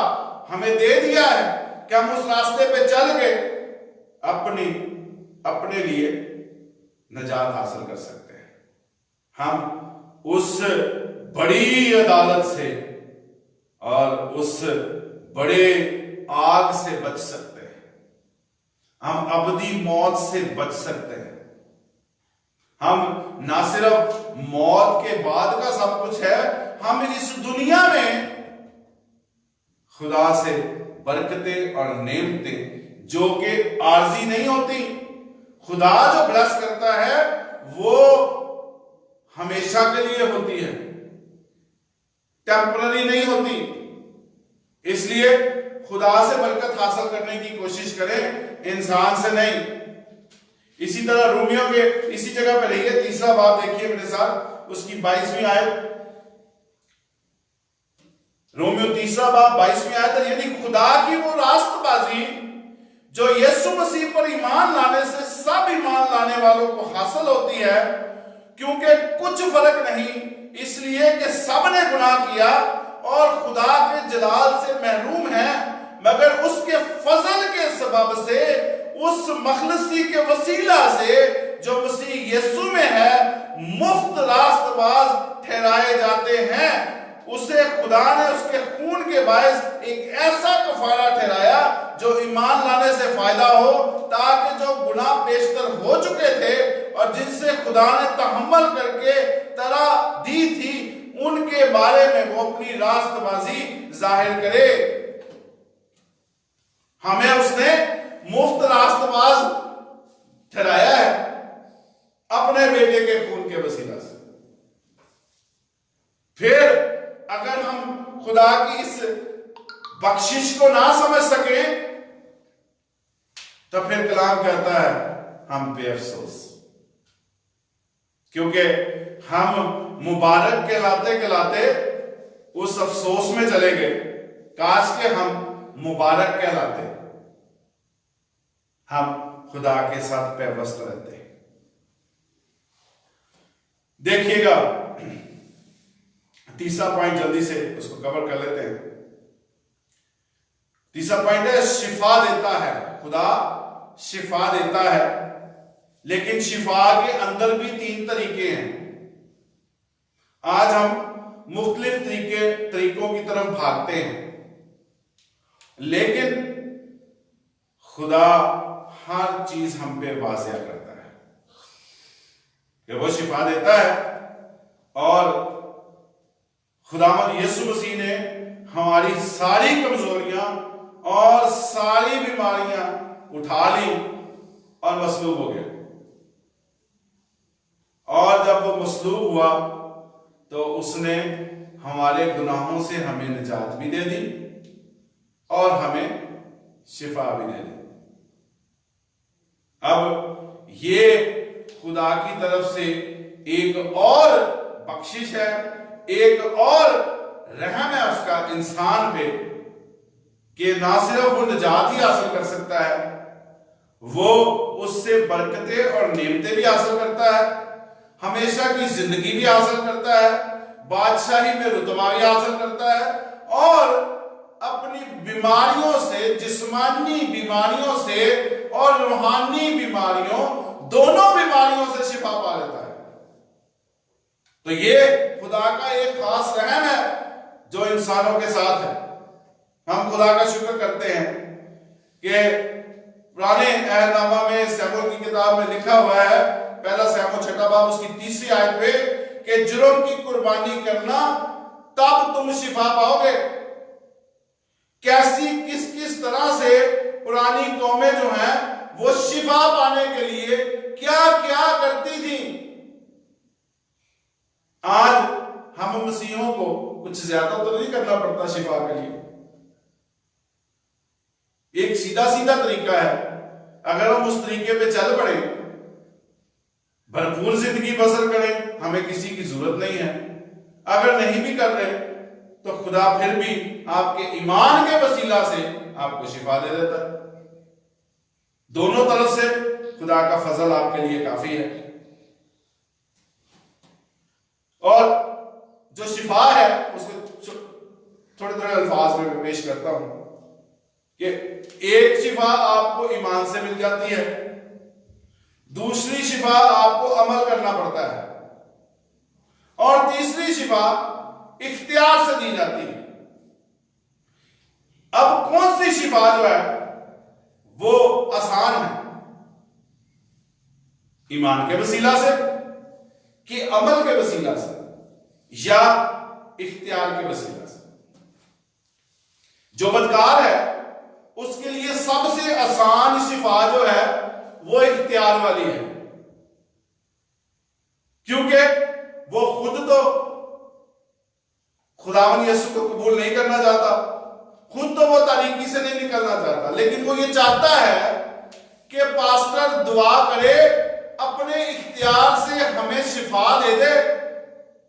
हमें दे दिया है कि हम उस रास्ते पे चल के अपने लिए नजात हासिल कर सकते हैं। हम उस बड़ी अदालत से और उस बड़े आग से बच सकते हैं, हम अबदी मौत से बच सकते हैं। हम ना सिर्फ मौत के बाद का सब कुछ है, हम इस दुनिया में खुदा से बरकतें और नेमतें जो कि आर्जी नहीं होती, खुदा जो ब्लेस करता है वो हमेशा के लिए होती है, टेम्पररी नहीं होती। इसलिए खुदा से बरकत हासिल करने की कोशिश करें, इंसान से नहीं। इसी तरह रोमियो के इसी जगह पर रहिए, 3रा बाब देखिए मेरे साथ, उसकी 22वीं आयत। रोमियो 3रा बाब 22वीं आयत। यानी खुदा की वो रास्तबाजी जो यीशु मसीह पर ईमान लाने से सब ईमान लाने वालों को हासिल होती है, क्योंकि कुछ फर्क नहीं, इसलिए कि सब ने गुनाह किया और खुदा के जलाल से महरूम है, मगर उसके फजल के सबब से, उस मखलसी के वसीला से जो मसीह यीशु में है, मुफ्त रास्तबाज ठहराए जाते हैं। उसे खुदा ने उसके खून के बायस एक ऐसा कफारा ठहराया जो ईमान लाने से फायदा हो, ताकि जो गुनाह पेशतर हो चुके थे और जिनसे खुदा ने तहम्मुल करके तरह दी थी, उनके बारे में वो अपनी रास्तबाजी जाहिर करे। हमें उसने मुफ्त रास्तबाज ठहराया है अपने बेटे के खून के वसीला से। फिर अगर हम खुदा की इस बख्शिश को ना समझ सके तो फिर कलाम कहता है हम बेअफसोस, क्योंकि हम मुबारक कहलाते कहलाते उस अफसोस में चले गए। काश के हम मुबारक कहलाते, हम खुदा के साथ पैवस्त रहते। देखिएगा 3रा पॉइंट, जल्दी से उसको कवर कर लेते हैं। 3रा पॉइंट है शिफा देता है। खुदा शिफा देता है, लेकिन शिफा के अंदर भी 3 तरीके हैं। आज हम मुख्तलिफ तरीकों की तरफ भागते हैं, लेकिन खुदा हर चीज हम पे वाज़िया करता है कि वो शिफा देता है। और खुदावंद यीशु मसीह ने हमारी सारी कमजोरियां और सारी बीमारियां उठा ली और मसलूब हो गए। और जब वो मसलूब हुआ तो उसने हमारे गुनाहों से हमें निजात भी दे दी और हमें शिफा भी दे दी। अब ये खुदा की तरफ से एक और बख्शिश है, एक और रहम है उसका इंसान पे, कि ना सिर्फ वो निजात ही हासिल कर सकता है, वो उससे बरकतें और नेमतें भी हासिल करता है, हमेशा की जिंदगी भी हासिल करता है, बादशाही में रुतबा भी हासिल करता है, और अपनी बीमारियों से, जिस्मानी बीमारियों से और रूहानी बीमारियों, दोनों बीमारियों से शिफा पा लेता है। तो ये खुदा का एक खास रहम है जो इंसानों के साथ है। हम खुदा का शुक्र करते हैं कि पुराने अहदनामा में सैमुएल की किताब में लिखा हुआ है, पहला सैमुएल 6 बाब उसकी 3री आयत पे, कि जुर्म की कुर्बानी करना तब तुम शिफा पाओगे। कैसी किस किस तरह से पुरानी कौमें जो हैं वो शिफा पाने के लिए क्या क्या करती थी। आज हम मसीहों को कुछ ज्यादा तो नहीं करना पड़ता शिफा के लिए। एक सीधा सीधा तरीका है, अगर हम उस तरीके पे चल पड़े, भरपूर जिंदगी बसर करें, हमें किसी की जरूरत नहीं है। अगर नहीं भी कर रहे तो खुदा फिर भी आपके ईमान के वसीला से आपको शिफा दे देता है। दोनों तरफ से खुदा का फजल आपके लिए काफी है। और जो शिफा है उसको थोड़े थोड़े अल्फाज में पेश करता हूं कि एक शिफा आपको ईमान से मिल जाती है, दूसरी शिफा आपको अमल करना पड़ता है, और तीसरी शिफा इख्तियार से दी जाती है। अब कौन सी शिफा जो है वो आसान है, ईमान के वसीला से कि अमल के वसीला से या इख्तियार के वसीला से? जो बदकार है उसके लिए सबसे आसान शिफा जो है वो इख्तियार वाली है, क्योंकि वो खुद तो खुदावन यीशु को कबूल नहीं करना चाहता, खुद तो वो तारीकी से नहीं निकलना चाहता, लेकिन वो ये चाहता है कि पास्टर दुआ करे, अपने इख्तियार से हमें शिफा दे दे,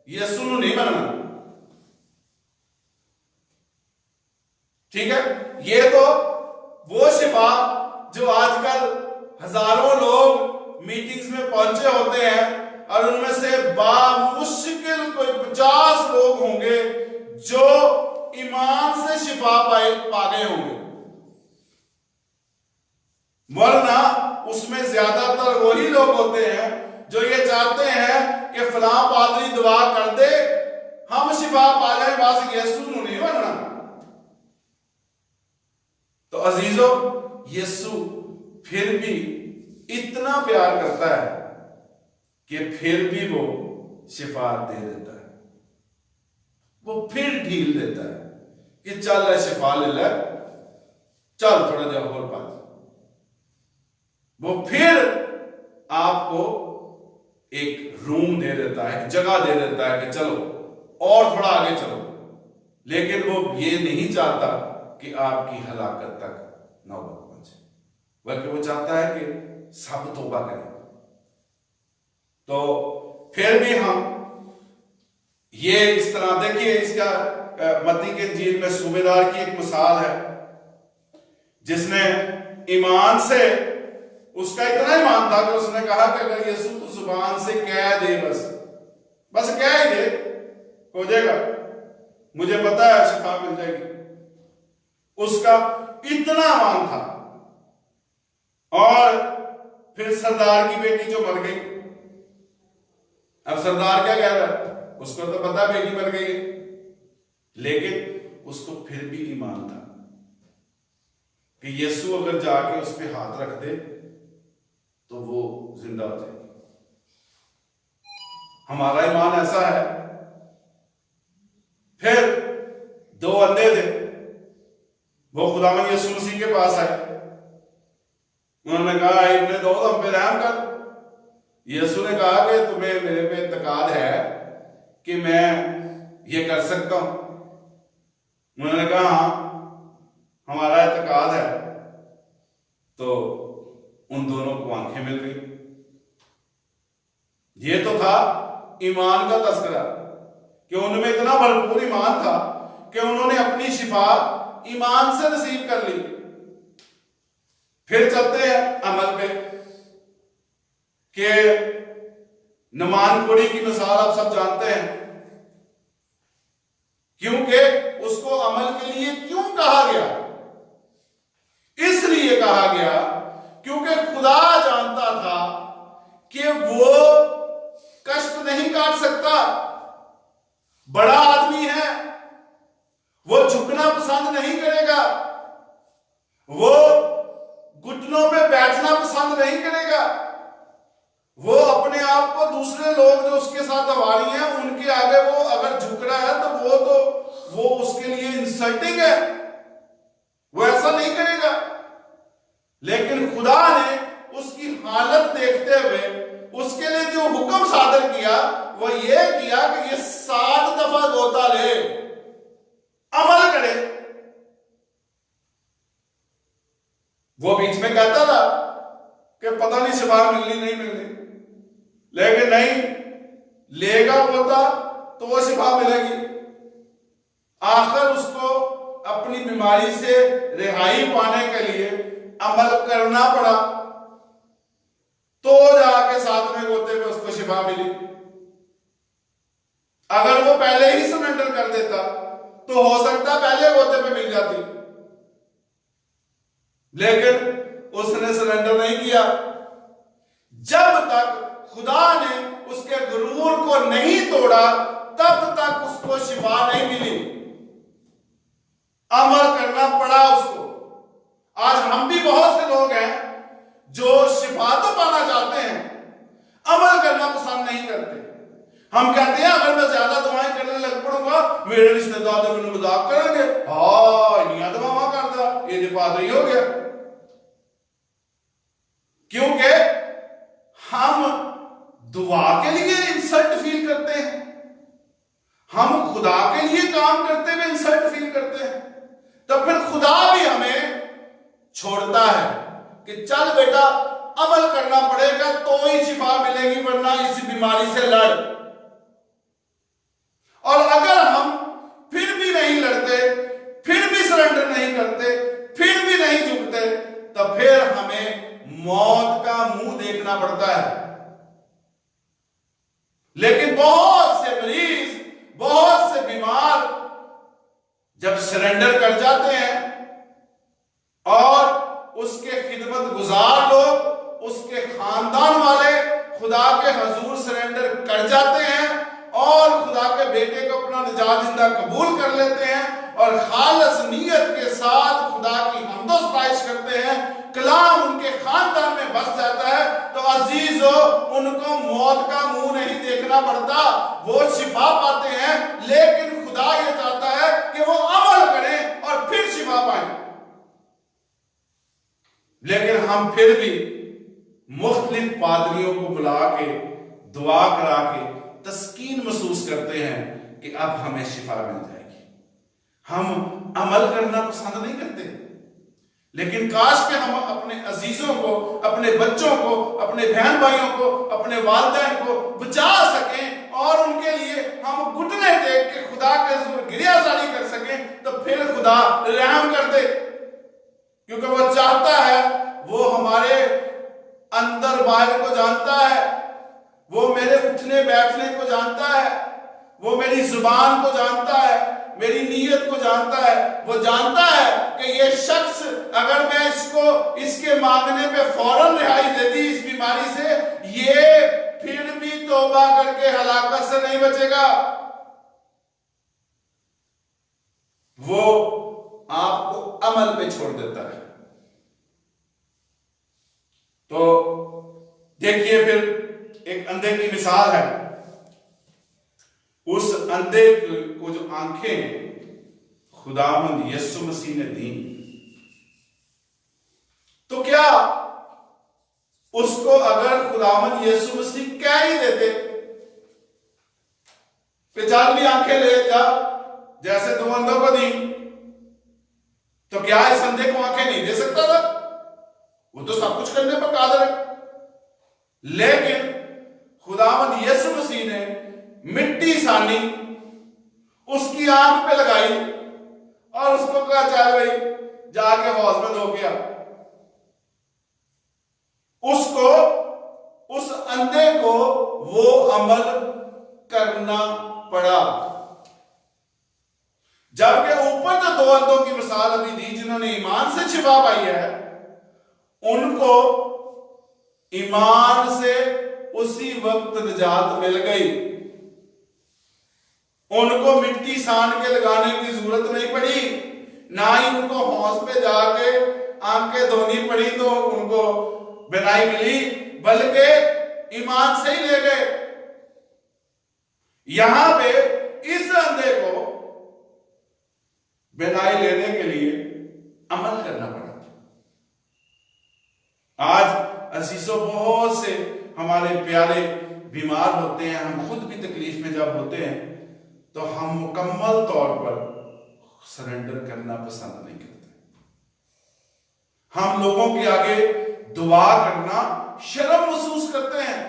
यीशु को नहीं बनना। ठीक है, ये तो वो शिफा जो आजकल हजारों लोग मीटिंग्स में पहुंचे होते हैं और उनमें से बामुश्किल कोई 50 लोग होंगे जो ईमान से शिफा पा गए होंगे, वरना उसमें ज्यादातर वही लोग होते हैं जो ये चाहते हैं कि फलां पादरी दुआ कर दे, हम शिफा पा जाए, बस यीशु को नहीं बनना। तो अजीजों, यीशु फिर भी इतना प्यार करता है कि फिर भी वो शिफा दे देता है, वो फिर ढील देता है कि चल शिफा ले ले, चल थोड़ा जा और पा। वो फिर आपको एक रूम दे देता है, जगह दे देता है कि चलो और थोड़ा आगे चलो, लेकिन वो ये नहीं चाहता कि आपकी हलाकत तक नौबत पहुंचे, बल्कि वो चाहता है कि सब तौबा करें। तो फिर भी हम ये इस तरह देखिए, इसका मत्ती के इंजील में सूबेदार की एक मिसाल है जिसने ईमान से, उसका इतना ईमान था कि उसने कहा कि अगर यीशु तो जुबान से कह दे, बस कह ही दे, हो जाएगा, मुझे पता है शिफा मिल जाएगी। उसका इतना ईमान था। और फिर सरदार की बेटी जो मर गई, अब सरदार क्या कह रहा है, उसको तो पता बेटी मर गई है, लेकिन उसको फिर भी ईमान था कि यीशु अगर जाके उस पर हाथ रख दे तो वो जिंदा हो जाएगी। हमारा ईमान ऐसा है। फिर 2 अंधे थे, वो खुदावंद यीशु मसीह के पास आए, उन्होंने कहा इब्ने दाऊद हम पे रहम कर। यीशु ने कहा कि तुम्हें मेरे पे इत्तेकाद है कि मैं ये कर सकता हूं? उन्होंने कहा हाँ हमारा इत्तेकाद है। तो उन दोनों को आंखें मिल गई। ये तो था ईमान का तस्करा कि उनमें इतना भरपूर ईमान था कि उन्होंने अपनी शिफा ईमान से नसीब कर ली। फिर चलते हैं अमल पे कि नमान कुड़ी की मिसाल आप सब जानते हैं, क्योंकि उसको अमल के लिए क्यों कहा गया? इसलिए कहा गया क्योंकि खुदा जानता था कि वो कष्ट नहीं काट सकता, बड़ा आदमी है, वो झुकना पसंद नहीं करेगा, वो घुटनों में बैठना पसंद नहीं करेगा, वो अपने आप को दूसरे लोग जो उसके साथ अवारी हैं उनके आगे वो अगर झुक रहा है तो वो उसके लिए इंसल्टिंग है, वो ऐसा नहीं करेगा। लेकिन खुदा ने उसकी हालत देखते हुए उसके लिए जो हुक्म सादर किया वो ये किया कि ये 7 दफा गोता ले, अमल करे। वो बीच में कहता था कि पता नहीं शिफा मिलनी नहीं मिलनी, लेकिन नहीं, लेगा गोता तो वो शिफा मिलेगी। आखिर उसको अपनी बीमारी से रिहाई पाने के लिए अमल करना पड़ा, तो जाके 7वें गोते में उसको शिफा मिली। अगर वो पहले ही सरेंडर कर देता तो हो सकता पहले गोते पे मिल जाती, लेकिन उसने सरेंडर नहीं किया। जब तक खुदा ने उसके गुरूर को नहीं तोड़ा तब तक उसको शिफा नहीं मिली, अमल करना पड़ा उसको। आज हम भी बहुत से लोग हैं जो शिफा तो पाना चाहते हैं, अमल करना पसंद नहीं करते। हम कहते हैं अगर मैं ज्यादा दुआएं करने लग पड़ूंगा मेरे रिश्तेदार तो मैंने मजाक करेंगे, हाँ इन्नियां दुआवां करदा, ये पादरी हो गया। क्योंकि हम दुआ के लिए इंसल्ट फील करते हैं, हम खुदा के लिए काम करते हुए इंसल्ट फील करते हैं, तब फिर खुदा भी हमें छोड़ता है कि चल बेटा अमल करना पड़ेगा तो ही शिफा मिलेगी, वरना इस बीमारी से लड़। और अगर हम फिर भी नहीं लड़ते, फिर भी सरेंडर नहीं करते, फिर भी नहीं झुकते, तो फिर हमें मौत का मुंह देखना पड़ता है। लेकिन बहुत से मरीज, बहुत से बीमार जब सरेंडर कर जाते हैं और उसके खिदमत गुजार लोग, उसके खानदान वाले खुदा के हजूर सरेंडर कर जाते हैं और खुदा के बेटे को अपना निजात जिंदा कबूल कर लेते हैं और खालस नीयत के साथ खुदा की हमदो सताइश करते हैं, कलाम उनके खानदान में बस जाता है, तो अजीजो उनको मौत का मुंह नहीं देखना पड़ता, वो शिफा पाते हैं। लेकिन खुदा ये चाहता है कि वो अमल करें और फिर शिफा पाएं। लेकिन हम फिर भी मुख्तलिफ पादरियों को बुला के दुआ करा के तस्कीन महसूस करते हैं कि अब हमें शिफा मिल जाएगी। हम अमल करना पसंद नहीं करते, लेकिन काश के हम अपने अजीजों को, अपने बच्चों को, अपने बहन भाइयों को, अपने वालिदैन को बचा सकें और उनके लिए हम घुटने टेक के खुदा के हुजूर गिरियाजारी कर सकें, तो फिर खुदा रहम कर दे। क्योंकि वो चाहता है, वो हमारे अंदर बाहर को जानता है, वो मेरे उठने बैठने को जानता है, वो मेरी जुबान को जानता है, मेरी नीयत को जानता है। वो जानता है कि ये शख्स अगर मैं इसको इसके मांगने पे फौरन रिहाई दे दी इस बीमारी से, ये फिर भी तौबा करके हलाकत से नहीं बचेगा। वो आपको अमल पे छोड़ देता है। तो देखिए, फिर एक अंधे की मिसाल है। उस अंधे को जो आंखें खुदावंद यीशु मसीह ने दी, तो क्या उसको अगर खुदावंद यीशु मसीह कह ही देते कि चल भी आंखें ले जा, जैसे 2 अंधों को दी, तो क्या इस अंधे को आंखें नहीं दे सकता था? वो तो सब कुछ करने पर कादर है। लेकिन खुदावंद यीशु मसीह ने मिट्टी सानी, उसकी आंख पे लगाई और उसको कहा चल भाई जाके हौज में धो के आ। उसको, उस अंधे को वो अमल करना पड़ा। जबकि ऊपर जो दो अंधों की मिसाल अभी दी जिन्होंने ईमान से शिफा पाई है, उनको ईमान से उसी वक्त निजात मिल गई। उनको मिट्टी सान के लगाने की जरूरत नहीं पड़ी, ना ही उनको हौज पे जाके आंखें धोनी पड़ी तो उनको बिनाई मिली, बल्कि ईमान से ही ले गए। यहां पे इस अंधे को बिनाई लेने के लिए अमल करना पड़ा। आज असीसों बहुत से हमारे प्यारे बीमार होते हैं, हम खुद भी तकलीफ में जब होते हैं तो हम मुकम्मल तौर पर सरेंडर करना पसंद नहीं करते। हम लोगों के आगे दुआ करना शर्म महसूस करते हैं,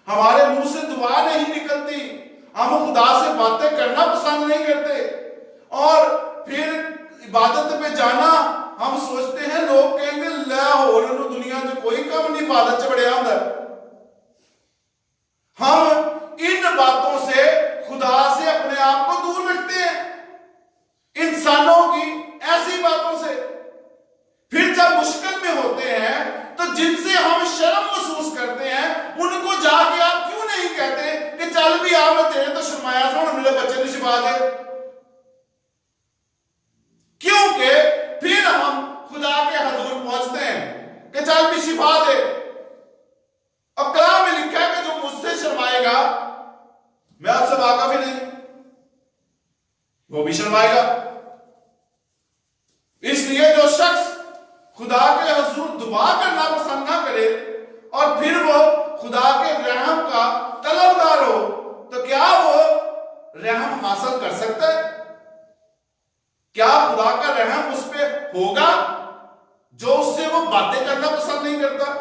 हमारे मुंह से दुआ नहीं निकलती, हम खुदा से बातें करना पसंद नहीं करते, और फिर इबादत पे जाना हम सोचते हैं लोग कहेंगे लै होर दुनिया च कोई कम नहीं, इबादत च बड़े आंदा। हम इन बातों से खुदा से अपने आप को दूर रखते हैं, इंसानों की ऐसी बातों से। फिर जब मुश्किल में होते हैं तो जिनसे हम शर्म महसूस करते हैं उनको जाके आप क्यों नहीं कहते कि चल भी आ, मैं तेरे तो शर्माया था, मेरे बच्चे ने शिफा दे। क्योंकि फिर हम खुदा के हजूर पहुंचते हैं कि चल भी शिफा दे। अब कलाम में लिखा है कि जो मुझसे शर्माएगा मैं आपसे वाकफ ही नहीं, वो भी शर्माएगा। इसलिए जो शख्स खुदा के हजूर दुआ करना पसंद ना करे और फिर वो खुदा के रहम का तलबगार हो, तो क्या वो रहम हासिल कर सकता है? क्या खुदा का रहम उस पे होगा जो उससे वो बातें करना पसंद नहीं करता?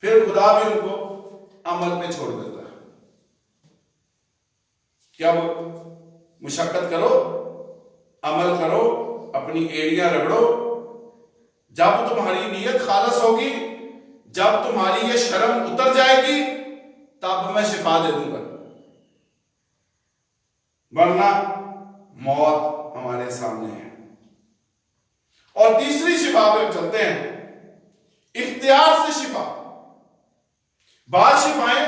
फिर खुदा भी उनको अमल पे छोड़ देता है। क्या वो मुशक्कत करो, अमल करो, अपनी एड़ियां रगड़ो, जब तुम्हारी नीयत खालस होगी, जब तुम्हारी ये शर्म उतर जाएगी, तब मैं शिफा दे दूंगा, वरना मौत हमारे सामने है। और तीसरी शिफा पे चलते हैं, इख्तियार से शिफा। बाद शिफाएं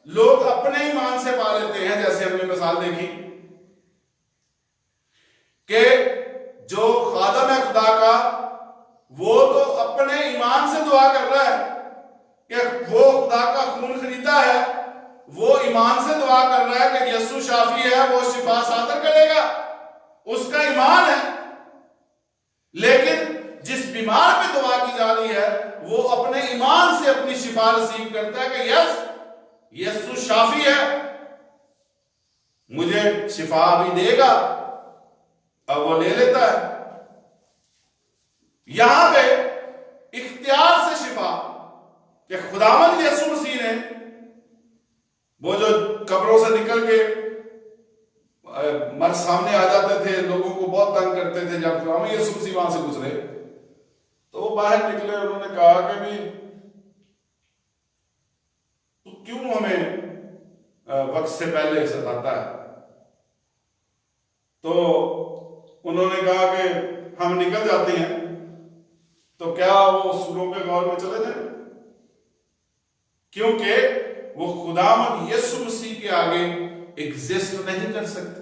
लोग अपने ईमान से पा लेते हैं, जैसे हमने मिसाल देखी कि जो खादम है खुदा का, वो तो अपने ईमान से दुआ कर रहा है कि वो खुदा का खून खरीदा है, वो ईमान से दुआ कर रहा है कि यीशु शाफी है, वो शिफा सादर करेगा, उसका ईमान है। लेकिन जिस बीमार पे दुआ की जा रही है वो अपने ईमान से अपनी शिफा रिसीव करता है कि यस यीशु शाफी है, मुझे शिफा भी देगा, अब वो ले लेता है। यहां पे इख्तियार से शिफा कि खुदावंद यीशु मसीह ने, वो जो कब्रों से निकल के मर सामने आ जाते थे, लोगों को बहुत तंग करते थे, जब खुदावंद यीशु मसीह वहां से गुजरे तो वो बाहर निकले, उन्होंने कहा कि भी तू क्यों हमें वक्त से पहले सताता है? तो उन्होंने कहा कि हम निकल जाते हैं, तो क्या वो सूरों के गौर में चले जाए? क्योंकि वो खुदावंद यीशु मसीह के आगे एग्जिस्ट नहीं कर सकते।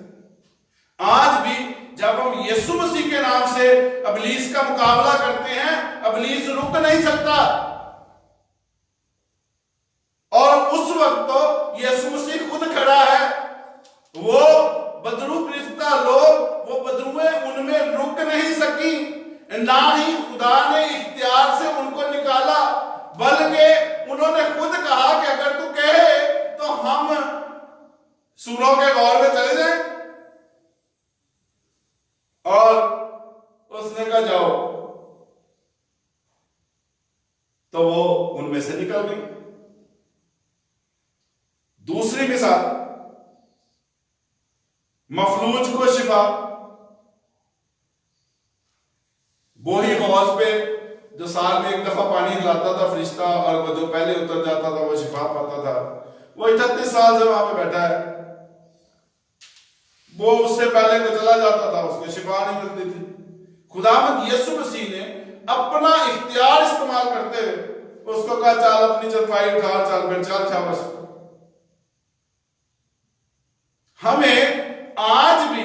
आज भी जब हम यीशु मसीह के नाम से इब्लीस का मुकाबला करते हैं, इब्लीस रुक नहीं सकता। और उस वक्त तो यीशु मसीह खुद खड़ा है, वो बदरू फरिश्ता लोग, वो बदरुएं उनमें रुक नहीं सकी, ना ही खुदा ने इख्तियार से उनको निकाला, बल्कि उन्होंने खुद कहा कि अगर तू कहे तो हम सूरों के गौर में चले जाएं। और उसने कहा जाओ, तो वो उनमें से निकल गई। दूसरी मिसाल, मफलूज को शिफा, वो ही हौज पे जो साल में एक दफा पानी हिलाता था फरिश्ता, और वो जो पहले उतर जाता था वो शिफा पाता था। वो 38 साल से वहां पे बैठा है, वो उससे पहले तो चला जाता था, उसको शिफा नहीं मिलती थी। खुदावंद यीशु मसीह ने अपना इख्तियार इस्तेमाल करते हुए उसको कहा, चाल अपनी चरपाई उठा, चल फिर चल, शाबाश। हमें आज भी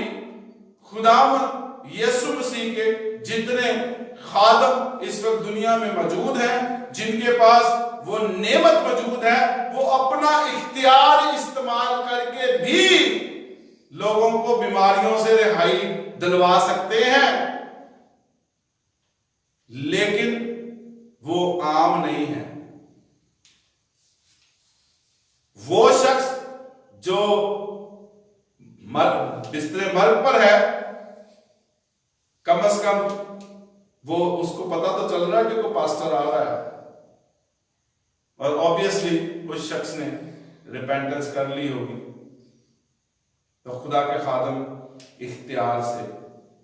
खुदावंद यीशु मसीह के जितने खादम इस वक्त दुनिया में मौजूद हैं, जिनके पास वो नेमत मौजूद है, वो अपना इख्तियार इस्तेमाल करके भी लोगों को बीमारियों से रिहाई दिलवा सकते हैं, लेकिन वो आम नहीं है। वो शख्स जो बिस्तरे मर्ग पर है, कम से कम वो उसको पता तो चल रहा है कि कोई पास्टर आ रहा है, और ऑब्वियसली उस शख्स ने रिपेंटेंस कर ली होगी। तो खुदा के खादम इख्तियार से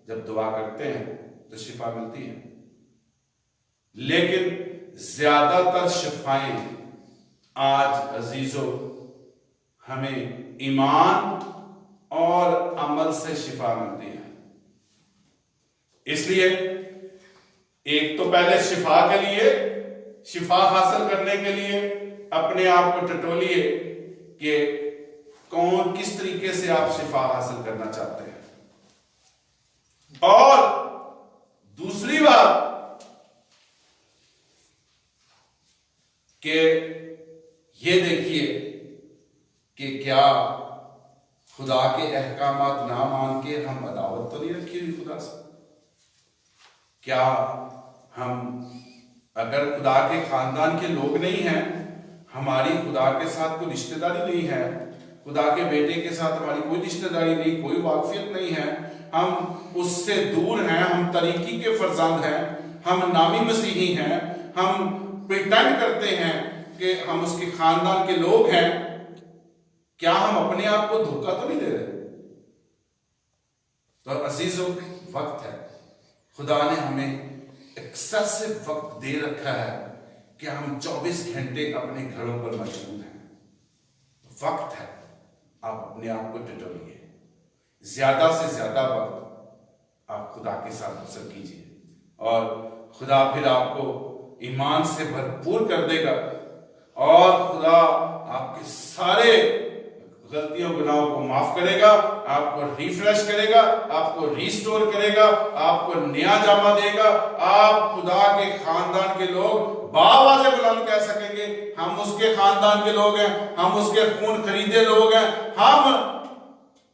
जब दुआ करते हैं तो शिफा मिलती है, लेकिन ज्यादातर शिफाएं आज अजीजों हमें ईमान और अमल से शिफा मिलती है। इसलिए एक तो पहले शिफा के लिए, शिफा हासिल करने के लिए अपने आप को टटोलिए कि कौन किस तरीके से आप शिफा हासिल करना चाहते हैं। और दूसरी बात कि ये देखिए कि क्या खुदा के अहकामात ना मान के हम अदावत तो नहीं रखी हुई खुदा से? क्या हम अगर खुदा के खानदान के लोग नहीं हैं, हमारी खुदा के साथ कोई रिश्तेदारी नहीं है, खुदा के बेटे के साथ हमारी कोई रिश्तेदारी नहीं, कोई वाकफियत नहीं है, हम उससे दूर हैं, हम तरीकी के फर्जंद हैं, हम नामी मसीही हैं, हम प्रिटेंड करते हैं कि हम उसके खानदान के लोग हैं, क्या हम अपने आप को धोखा तो नहीं दे रहे? तो अजीजों, वक्त है, खुदा ने हमें एक्सेसिव वक्त दे रखा है कि हम 24 घंटे अपने घरों पर मौजूद हैं। वक्त है, आप अपने आप को टटोलिए, ज्यादा से ज्यादा वक्त आप खुदा के साथ बसर कीजिए, और खुदा फिर आपको ईमान से भरपूर कर देगा, और खुदा आपके सारे गलतियों गुनाहों को माफ करेगा, आपको रिफ्रेश करेगा, आपको रिस्टोर करेगा, आपको नया जामा देगा। आप खुदा के खानदान के लोग बावाज़े बुलंद कह सकेंगे, हम उसके खानदान के लोग हैं, हम उसके खून खरीदे लोग हैं, हम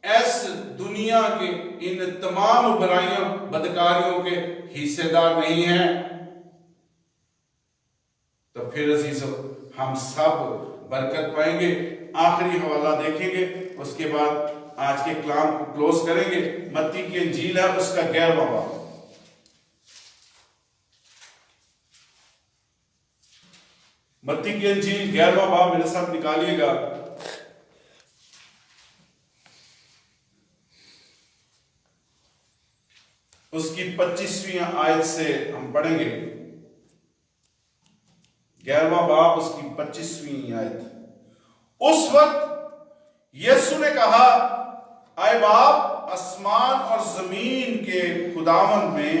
इस दुनिया के इन तमाम बुराइयों बदकारियों के हिस्सेदार नहीं हैं। तो फिर अजीजों, हम सब बरकत पाएंगे। आखिरी हवाला देखेंगे, उसके बाद आज के कलाम को क्लोज करेंगे। मत्ती की इंजील है, उसका 11वां बाब। मत्ती की इंजील 11वां बाब मेरे साथ निकालिएगा। उसकी 25वीं आयत से हम पढ़ेंगे। 11वां बाब, उसकी 25वीं आयत। उस वक्त यीशु ने कहा, आए बाप, आसमान और जमीन के खुदावंद में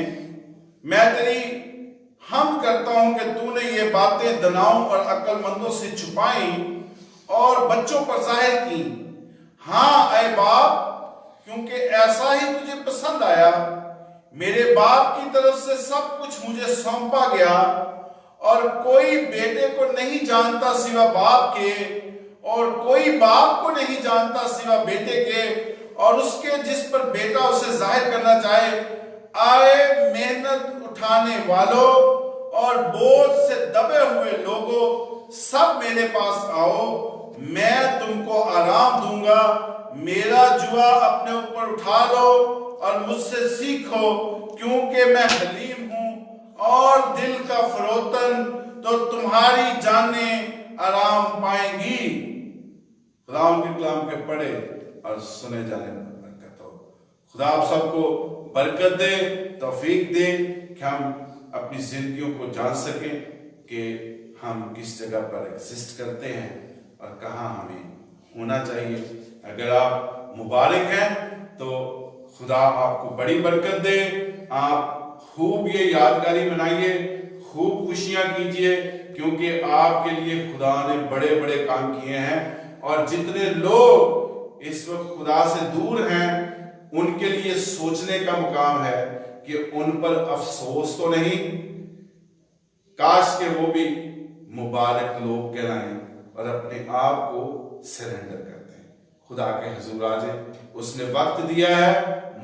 मैं तेरी हम करता हूं कि तूने ये बातें दनाओं और अक्लमंदों से छुपाई और बच्चों पर जाहिर की। हाँ आए बाप, क्योंकि ऐसा ही तुझे पसंद आया। मेरे बाप की तरफ से सब कुछ मुझे सौंपा गया, और कोई बेटे को नहीं जानता सिवा बाप के, और कोई बाप को नहीं जानता सिवा बेटे के, और उसके जिस पर बेटा उसे जाहिर करना चाहे। आए मेहनत उठाने वालों और बोझ से दबे हुए लोगों, सब मेरे पास आओ, मैं तुमको आराम दूंगा। मेरा जुआ अपने ऊपर उठा लो और मुझसे सीखो, क्योंकि मैं हलीम हूं और दिल का फरोतन, तो तुम्हारी जानें आराम पाएंगी। खुदा उनके कलाम के पढ़े और सुने जाने पर बरकत हो। खुदा आप सबको बरकत दे, तौफीक दे कि हम अपनी जिंदगियों को जान सकें कि हम किस जगह पर एग्जिस्ट करते हैं और कहाँ हमें होना चाहिए। अगर आप मुबारक हैं तो खुदा आपको बड़ी बरकत दे। आप खूब ये यादगारी मनाइए, खूब खुशियां कीजिए, क्योंकि आपके लिए खुदा ने बड़े बड़े काम किए हैं। और जितने लोग इस वक्त खुदा से दूर हैं उनके लिए सोचने का मुकाम है कि उन पर अफसोस तो नहीं, काश के वो भी मुबारक लोग कहलाएं और अपने आप को सरेंडर करते हैं, खुदा के हुजूर आ जाए। उसने वक्त दिया है,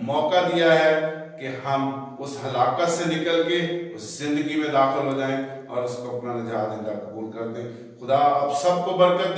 मौका दिया है कि हम उस हलाकत से निकल के उस जिंदगी में दाखिल हो जाएं और उसको अपना निजात कबूल कर दें। खुदा आप सबको बरकत